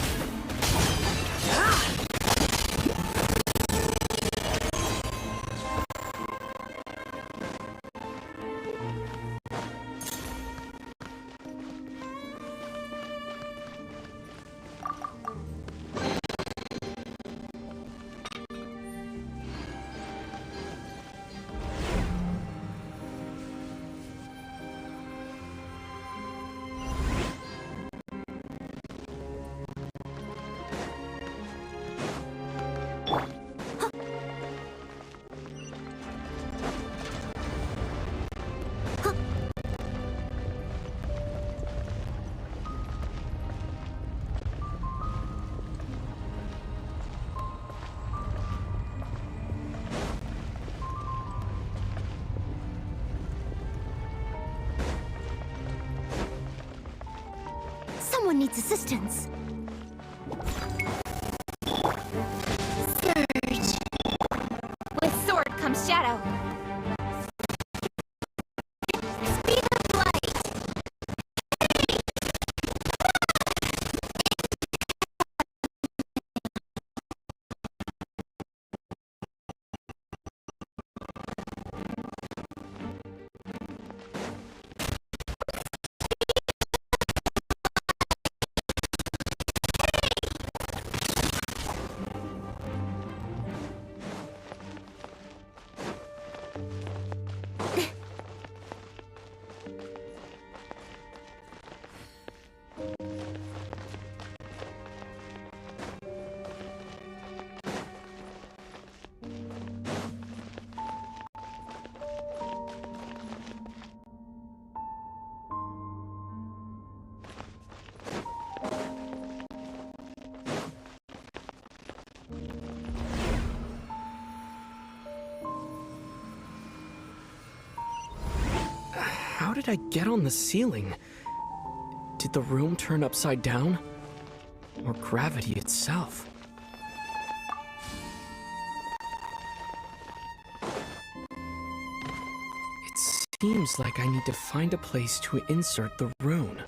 Someone needs assistance. Surge. With sword comes shadow. Speed of light. How did I get on the ceiling? Did the room turn upside down? Or gravity itself? It Seems like I need to find a place to insert the rune.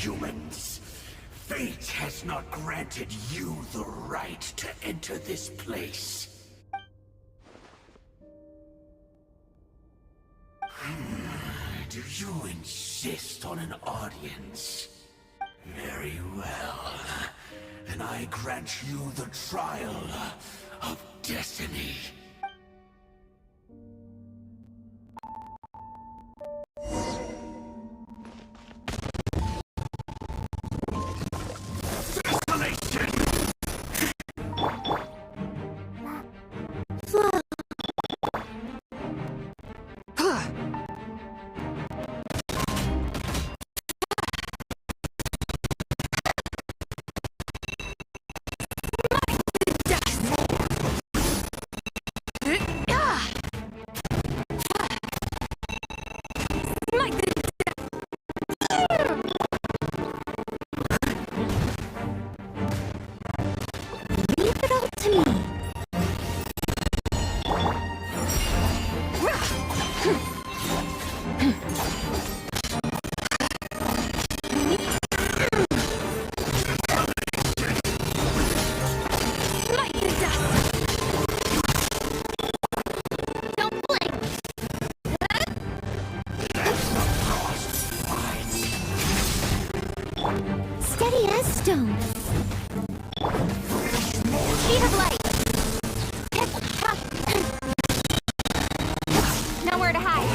Humans, fate has not granted you the right to enter this place. Do you insist on an audience? Very well. Then I grant you the trial of destiny. Steady as stone. Speed of light. Nowhere to hide.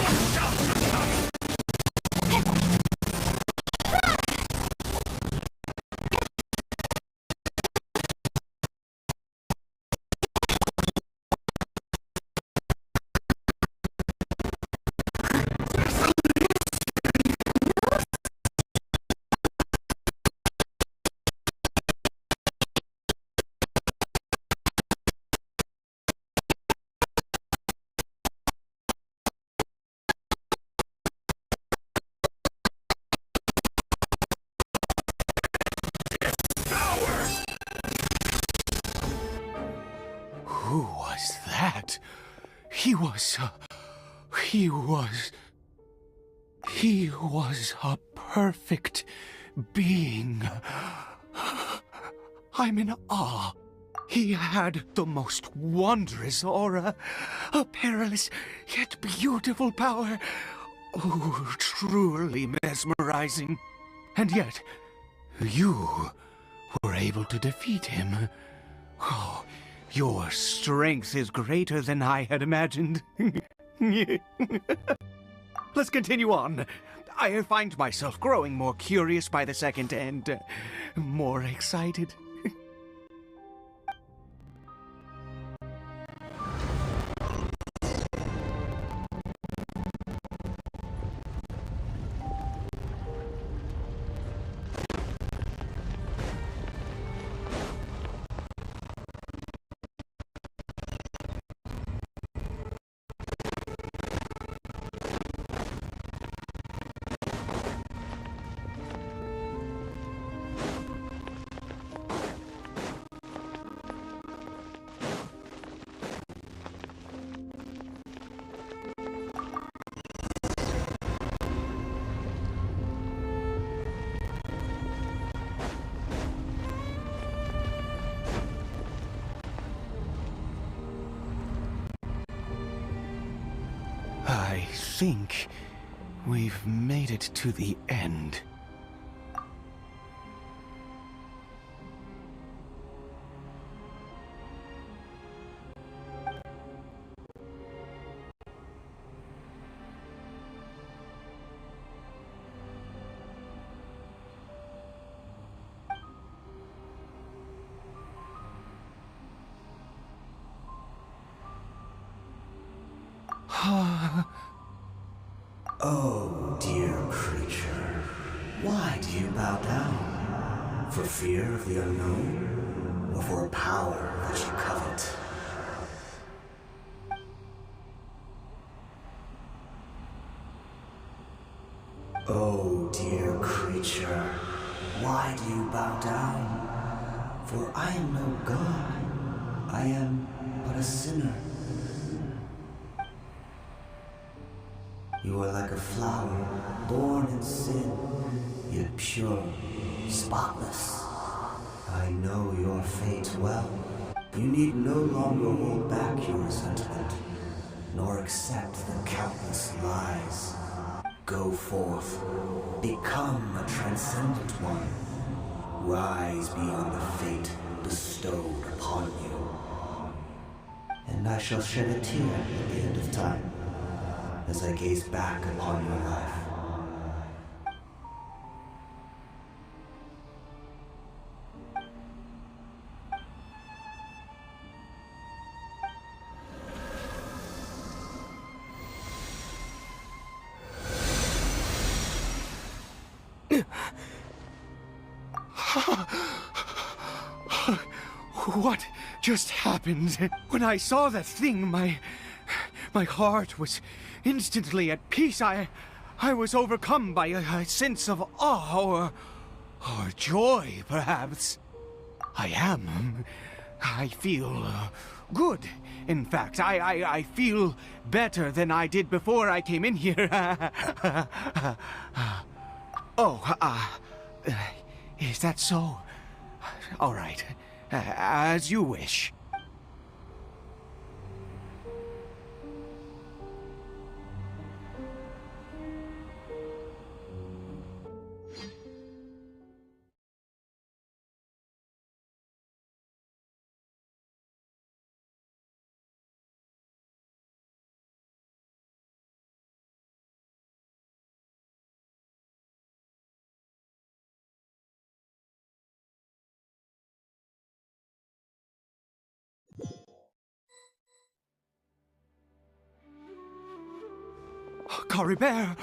He was a perfect being. I'm in awe. He had the most wondrous aura, a perilous yet beautiful power. Oh, truly mesmerizing. And yet, you were able to defeat him. Oh, your strength is greater than I had imagined. Let's continue on. I find myself growing more curious by the second and more excited. I think we've made it to the end. Oh, dear creature, why do you bow down? For fear of the unknown? Or for a power that you covet? Oh, dear creature, why do you bow down? For I am no god. I am but a sinner. You are like a flower, born in sin, yet pure, spotless. I know your fate well. You need no longer hold back your resentment, nor accept the countless lies. Go forth, become a transcendent one. Rise beyond the fate bestowed upon you. And I shall shed a tear at the end of time, as I gaze back upon your life. What just happened? When I saw that thing, my heart was instantly at peace. I was overcome by a sense of awe or joy, perhaps. I feel good. In fact, I feel better than I did before I came in here. Is that so? All right, as you wish. Caribert!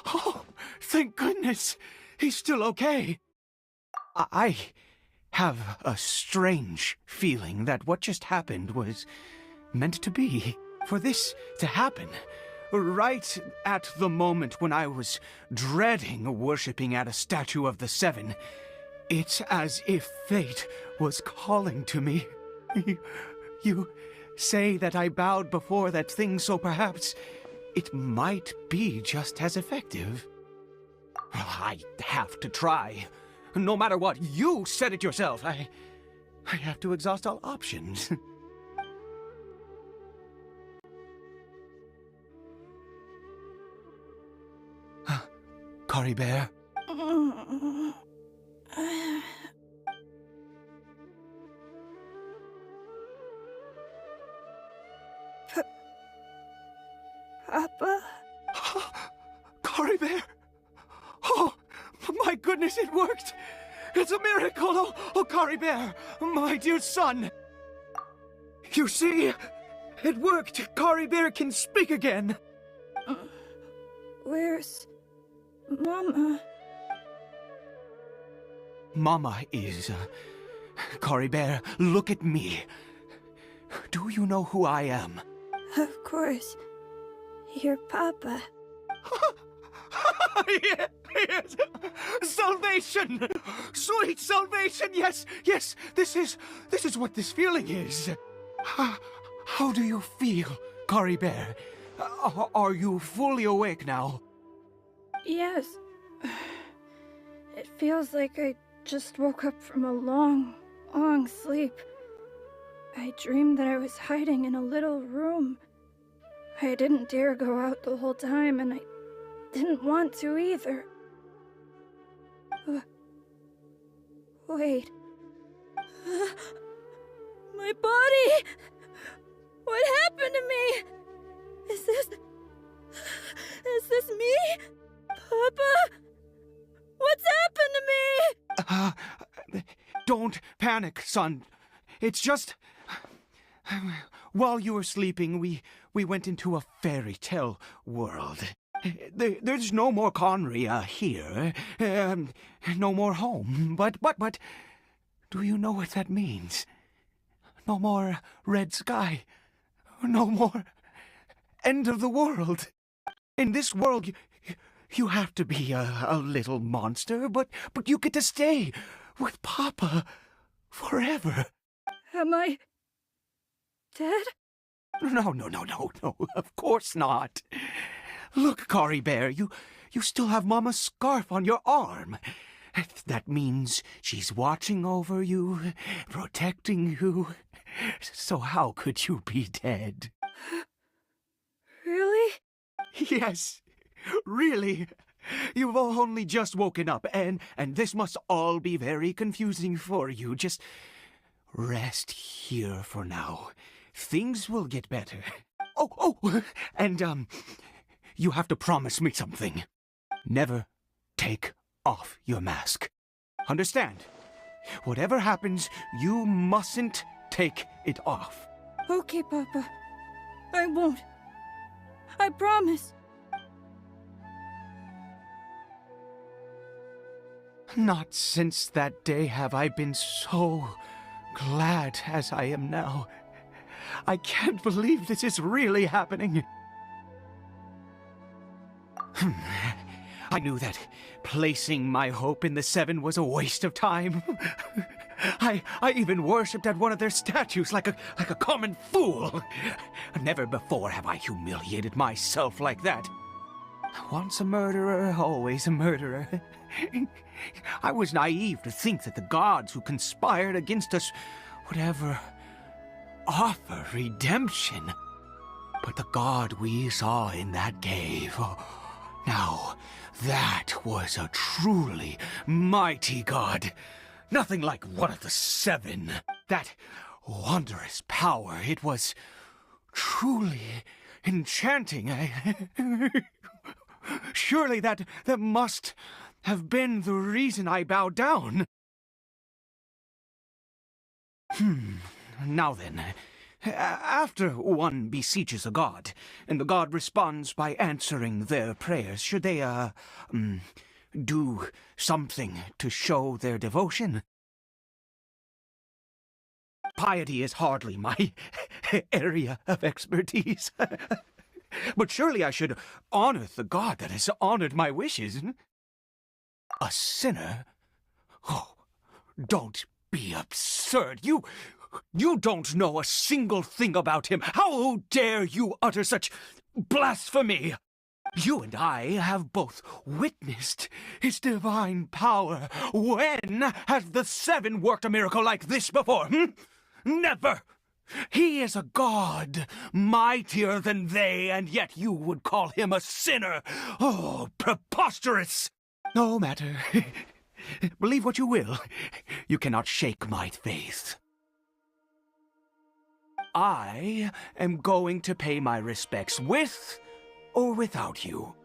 Oh, thank goodness! He's still okay! I have a strange feeling that what just happened was meant to be. For this to happen, right at the moment when I was dreading worshipping at a statue of the Seven, it's as if fate was calling to me. You say that I bowed before that thing, so perhaps it might be just as effective. I have to try. No matter what, you said it yourself. I have to exhaust all options. Caribert? Papa? Caribert! Oh, my goodness, it worked! It's a miracle! Oh, Caribert, my dear son! You see, it worked! Caribert can speak again! Where's Mama? Mama is... Caribert, look at me. Do you know who I am? Of course. Your Papa. Yes! Salvation! Sweet salvation! Yes, yes! This is what this feeling is. How do you feel, Caribert? Are you fully awake now? Yes. It feels like I just woke up from a long, long sleep. I dreamed that I was hiding in a little room. I didn't dare go out the whole time, and I didn't want to either. Wait. My body! What happened to me? Is this me? Papa? What's happened to me? Don't panic, son. It's just... While you were sleeping, we went into a fairy tale world. There's no more Conria here. No more home. But, do you know what that means? No more red sky. No more end of the world. In this world, you have to be a little monster, but you get to stay with Papa forever. Am I dead? No, of course not. Look, Caribert, you still have Mama's scarf on your arm. That means she's watching over you, protecting you. So how could you be dead? Really? Yes, really. You've only just woken up, and this must all be very confusing for you. Just rest here for now. Things will get better. Oh, and, you have to promise me something. Never take off your mask. Understand? Whatever happens, you mustn't take it off. Okay, Papa. I won't. I promise. Not since that day have I been so glad as I am now. I can't believe this is really happening. I knew that placing my hope in the Seven was a waste of time. I even worshipped at one of their statues like a common fool. Never before have I humiliated myself like that. Once a murderer, always a murderer. I was naive to think that the gods who conspired against us would ever offer redemption. But the god we saw in that cave, now that was a truly mighty god. Nothing like one of the Seven. That wondrous power, it was truly enchanting. Surely that must have been the reason I bowed down. Now then, after one beseeches a god, and the god responds by answering their prayers, should they, do something to show their devotion? Piety is hardly my area of expertise. But surely I should honor the god that has honored my wishes. A sinner? Oh, don't be absurd. You You don't know a single thing about him. How dare you utter such blasphemy? You and I have both witnessed his divine power. When has the Seven worked a miracle like this before? Never! He is a god, mightier than they, and yet you would call him a sinner. Oh, preposterous! No matter. Believe what you will. You cannot shake my faith. I am going to pay my respects with or without you.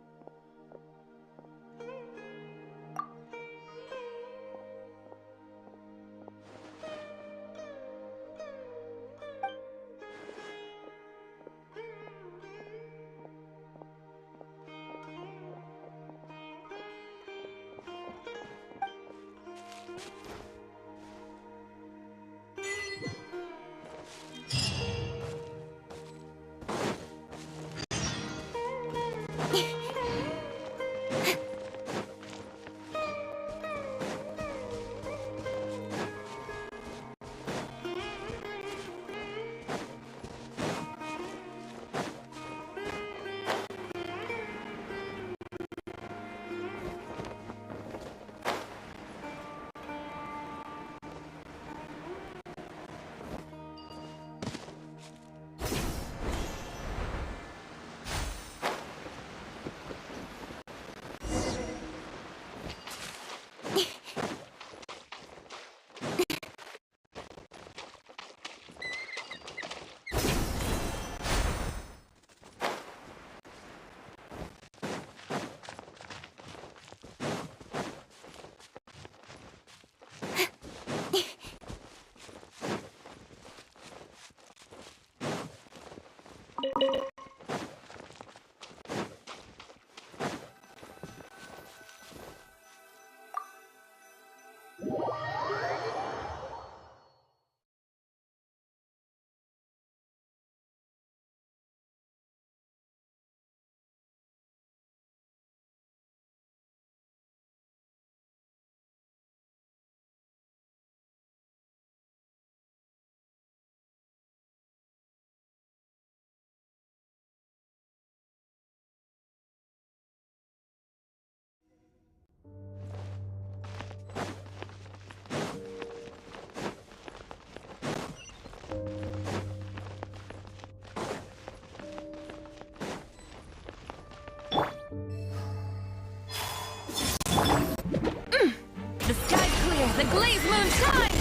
The sky's clear, the glazed moon shines!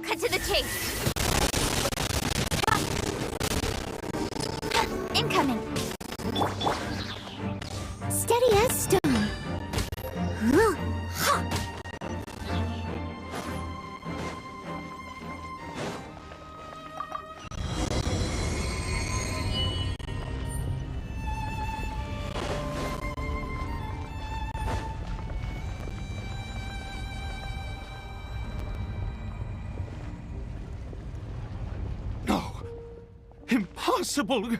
Cut to the chase! Incoming! Steady as stone. No! Impossible!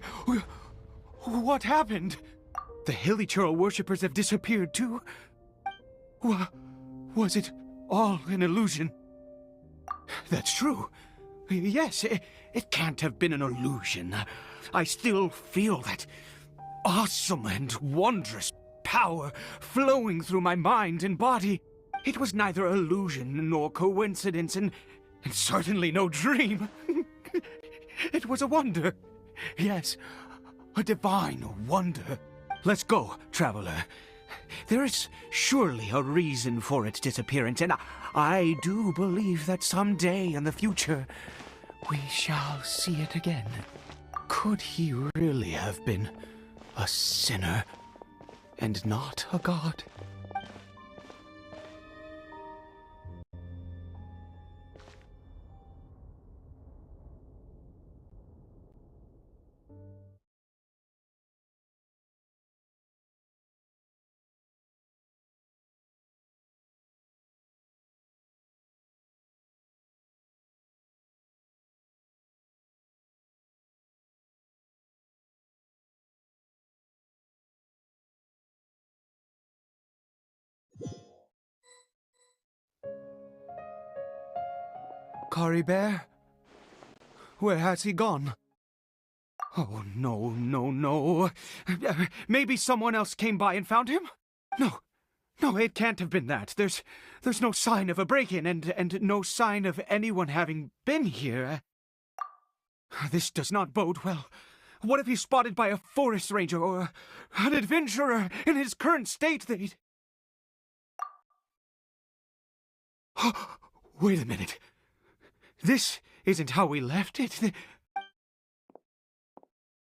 What happened? The Hilichurl worshippers have disappeared too? Was it all an illusion? That's true. Yes, it can't have been an illusion. I still feel that awesome and wondrous power flowing through my mind and body. It was neither illusion nor coincidence, and certainly no dream. It was a wonder. Yes, a divine wonder. Let's go, traveler. There is surely a reason for its disappearance, and I do believe that someday in the future we shall see it again. Could he really have been a sinner and not a god? Caribert? Where has he gone? Oh, no, no, no. Maybe someone else came by and found him? No, no, it can't have been that. There's no sign of a break-in and no sign of anyone having been here. This does not bode well. What if he's spotted by a forest ranger or an adventurer in his current state? They'd... Wait a minute. This isn't how we left it.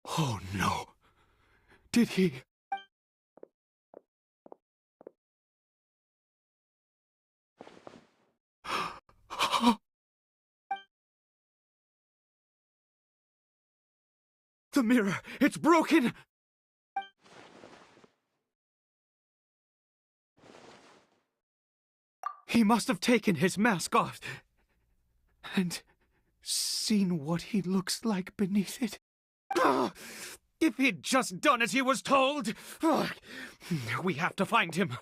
Oh, no. Did he... The mirror! It's broken! He must have taken his mask off and seen what he looks like beneath it. If he'd just done as he was told! We have to find him.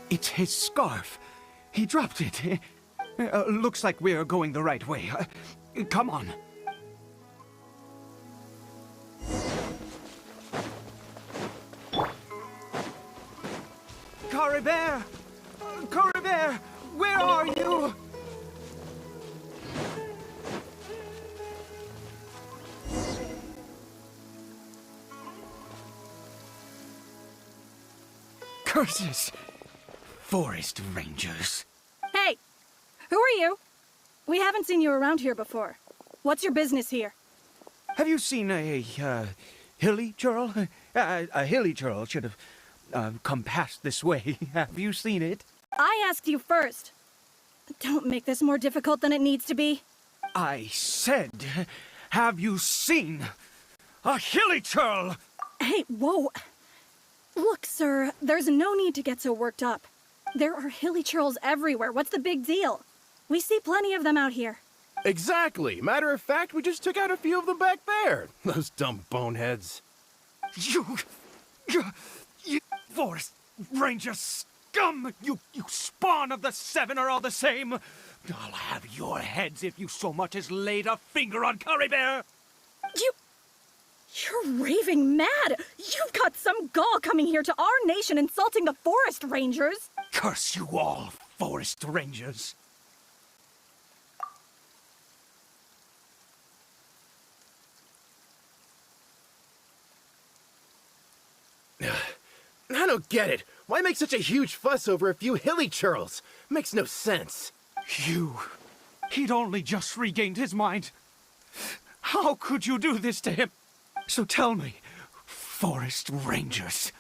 It's his scarf. He dropped it. Looks like we're going the right way. Come on. Caribert! Caribert! Where are you? Curses! Forest rangers. Hey! Who are you? We haven't seen you around here before. What's your business here? Have you seen a hilly churl? A hilly churl should have come past this way. Have you seen it? I asked you first. Don't make this more difficult than it needs to be. I said, have you seen a hilly churl? Hey, whoa. Look, sir, there's no need to get so worked up. There are hilly churls everywhere. What's the big deal? We see plenty of them out here. Exactly. Matter of fact, we just took out a few of them back there. Those dumb boneheads. You forest ranger scum! You spawn of the seven are all the same. I'll have your heads if you so much as laid a finger on Caribert. You're raving mad! You've got some gall coming here to our nation insulting the forest rangers! Curse you all, forest rangers! I don't get it. Why make such a huge fuss over a few hilly churls? Makes no sense. He'd only just regained his mind. How could you do this to him? So tell me, forest rangers,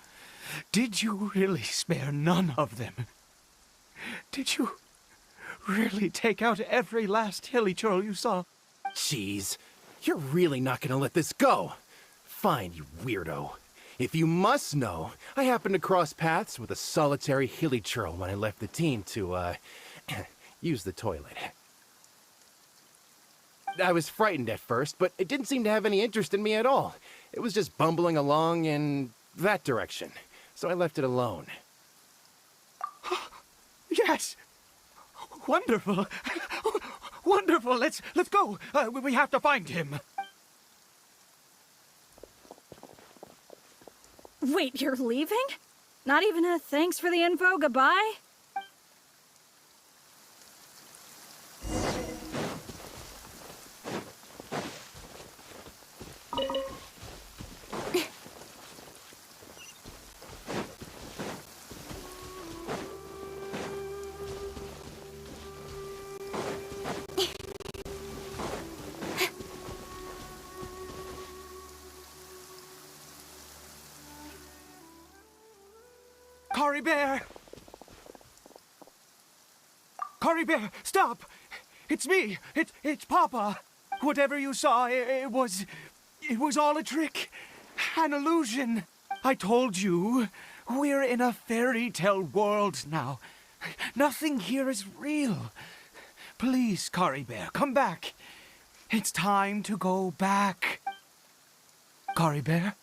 did you really spare none of them? Did you really take out every last hilly churl you saw? Jeez, you're really not gonna let this go. Fine, you weirdo. If you must know, I happened to cross paths with a solitary hilly churl when I left the team to, use the toilet. I was frightened at first, but it didn't seem to have any interest in me at all. It was just bumbling along in that direction, so I left it alone. Yes! Wonderful! Wonderful! Let's go! We have to find him! Wait, you're leaving? Not even a thanks for the info, goodbye? Caribert! Caribert, stop! It's me! It's Papa! Whatever you saw, it was all a trick. An illusion. I told you, we're in a fairy tale world now. Nothing here is real. Please, Caribert, come back. It's time to go back. Caribert?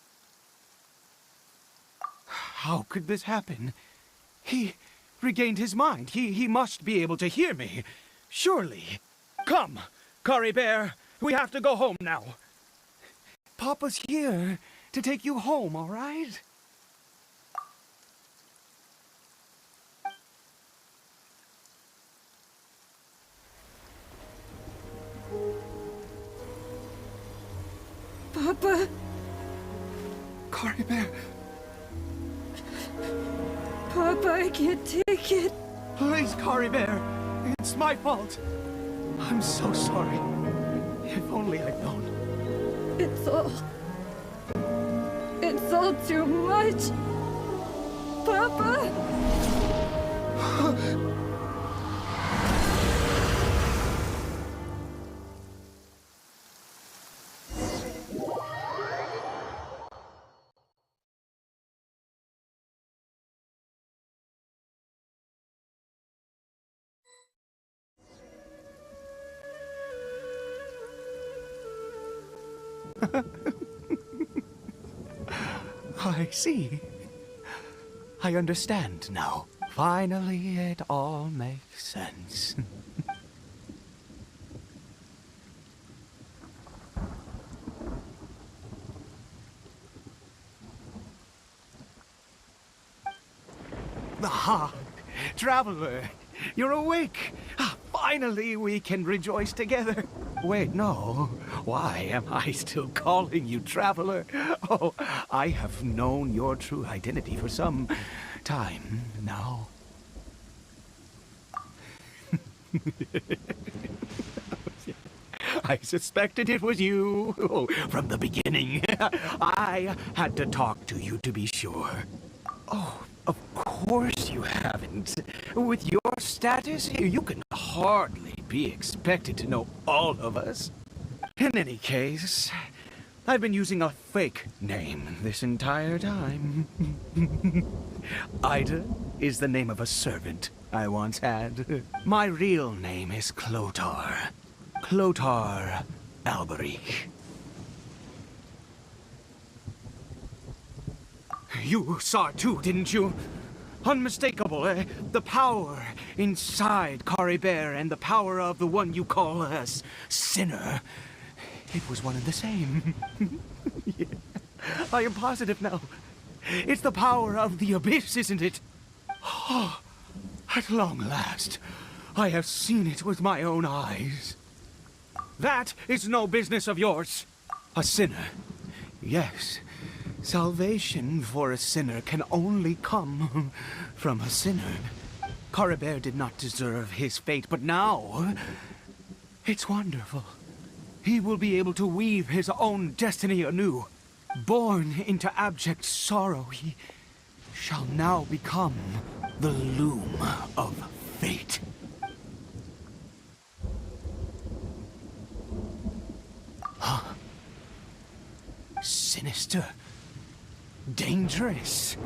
How could this happen? He regained his mind. He must be able to hear me. Surely. Come, Caribert. We have to go home now. Papa's here to take you home, all right? Papa? Caribert. Papa, I can't take it. Please, Caribert. It's my fault. I'm so sorry. If only I'd known. It's all too much. Papa? I see. I understand now. Finally, it all makes sense. Ah, traveler, you're awake. Finally, we can rejoice together. Wait, no. Why am I still calling you traveler? Oh, I have known your true identity for some time now. I suspected it was you. Oh, from the beginning. I had to talk to you to be sure. Oh, of course you haven't. With your status here, you can hardly be expected to know all of us. In any case, I've been using a fake name this entire time. Ida is the name of a servant I once had. My real name is Clotar. Clotar Alberich. You saw it too, didn't you? Unmistakable, eh? The power inside Caribert and the power of the one you call a sinner. It was one and the same. Yeah. I am positive now. It's the power of the abyss, isn't it? Oh, at long last, I have seen it with my own eyes. That is no business of yours. A sinner. Yes. Salvation for a sinner can only come from a sinner. Caribert did not deserve his fate, but now it's wonderful. He will be able to weave his own destiny anew. Born into abject sorrow, he shall now become the loom of fate. Huh? Sinister. Dangerous.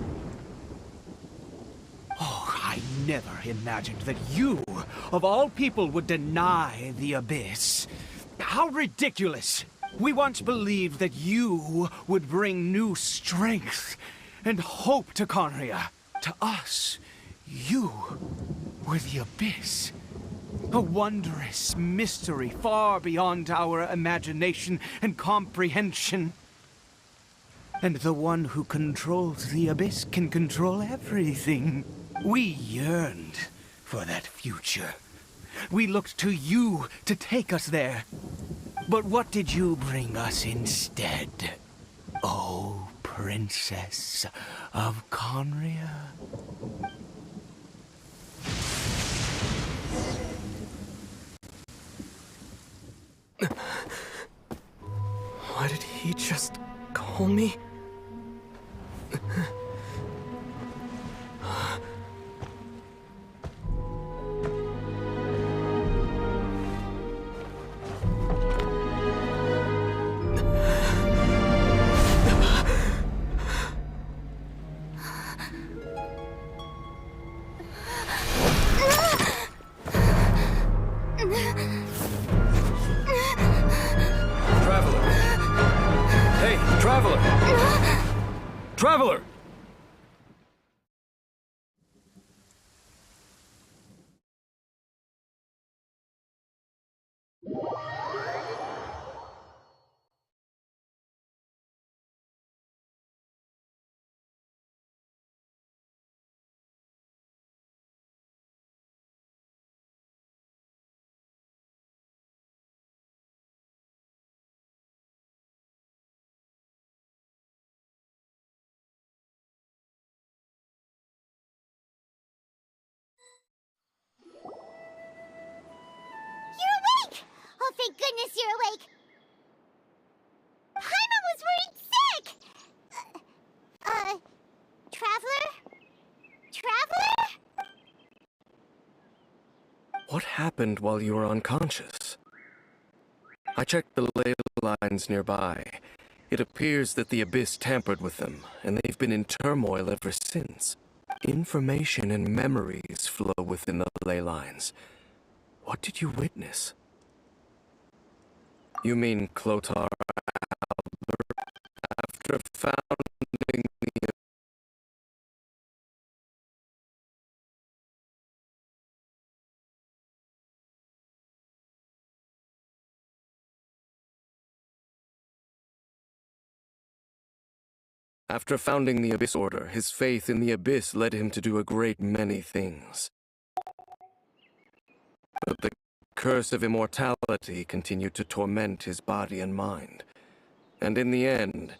Oh, I never imagined that you, of all people, would deny the abyss. How ridiculous! We once believed that you would bring new strength and hope to Conria. To us, you were the abyss. A wondrous mystery far beyond our imagination and comprehension. And the one who controls the abyss can control everything. We yearned for that future. We looked to you to take us there. But what did you bring us instead? Oh, Princess of Conria. Why did he just call me? Traveler! You're awake! Oh, thank goodness you're awake! Paimon was worried sick! Traveler? Traveler? What happened while you were unconscious? I checked the ley lines nearby. It appears that the Abyss tampered with them, and they've been in turmoil ever since. Information and memories flow within the ley lines. What did you witness? You mean Clotar Albert? After founding the After founding the Abyss Order, his faith in the Abyss led him to do a great many things. But the curse of immortality continued to torment his body and mind. And in the end,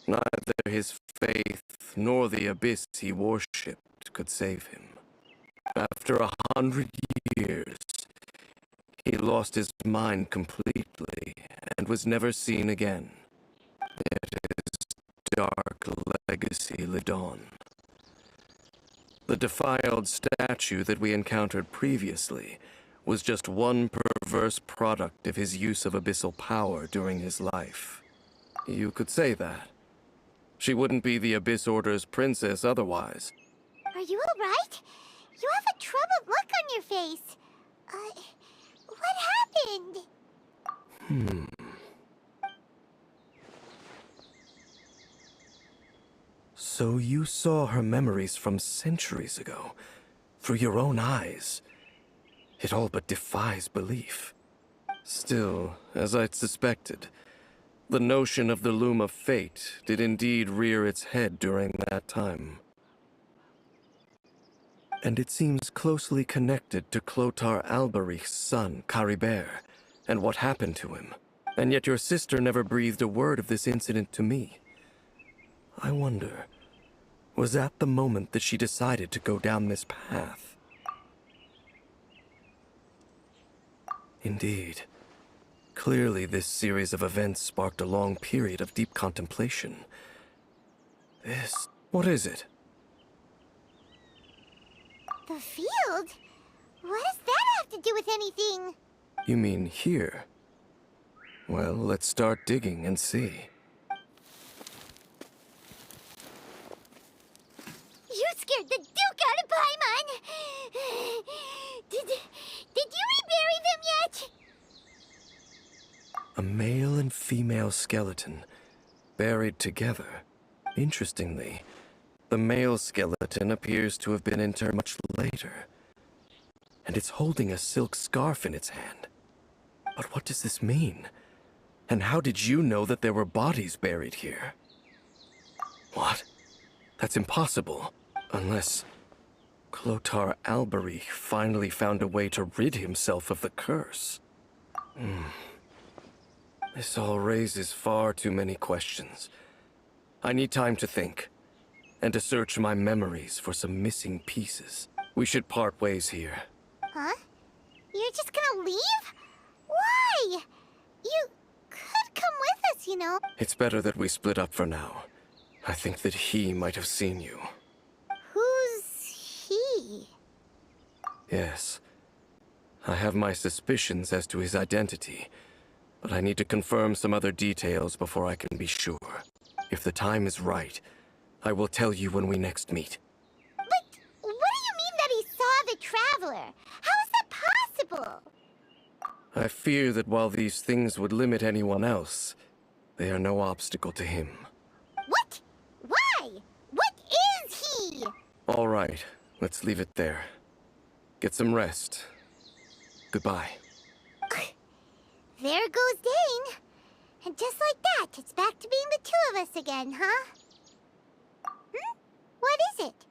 neither his faith nor the Abyss he worshipped could save him. After 100 years, he lost his mind completely and was never seen again. Yet his dark legacy lived on. The defiled statue that we encountered previously was just one perverse product of his use of abyssal power during his life. You could say that. She wouldn't be the Abyss Order's princess otherwise. Are you alright? You have a troubled look on your face. What happened? So you saw her memories from centuries ago, through your own eyes. It all but defies belief. Still, as I'd suspected, the notion of the Loom of Fate did indeed rear its head during that time. And it seems closely connected to Clotar Alberich's son, Caribert, and what happened to him. And yet your sister never breathed a word of this incident to me. I wonder, was that the moment that she decided to go down this path? Indeed. Clearly, this series of events sparked a long period of deep contemplation. What is it? The field? What does that have to do with anything? You mean here? Well, let's start digging and see. You scared the Duke out of Paimon! Did you rebury them yet? A male and female skeleton, buried together. Interestingly, the male skeleton appears to have been interred much later. And it's holding a silk scarf in its hand. But what does this mean? And how did you know that there were bodies buried here? What? That's impossible. Unless Clotar Alberich finally found a way to rid himself of the curse. This all raises far too many questions. I need time to think, and to search my memories for some missing pieces. We should part ways here. Huh? You're just gonna leave? Why? You could come with us, you know. It's better that we split up for now. I think that he might have seen you. Who's he? Yes. I have my suspicions as to his identity, but I need to confirm some other details before I can be sure. If the time is right, I will tell you when we next meet. But what do you mean that he saw the Traveler? How is that possible? I fear that while these things would limit anyone else, they are no obstacle to him. What? Why? All right, let's leave it there. Get some rest. Goodbye. There goes Dane. And just like that, it's back to being the two of us again, huh? What is it?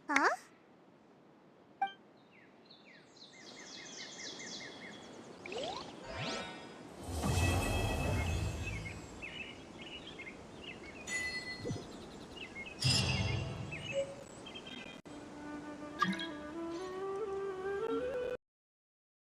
Huh?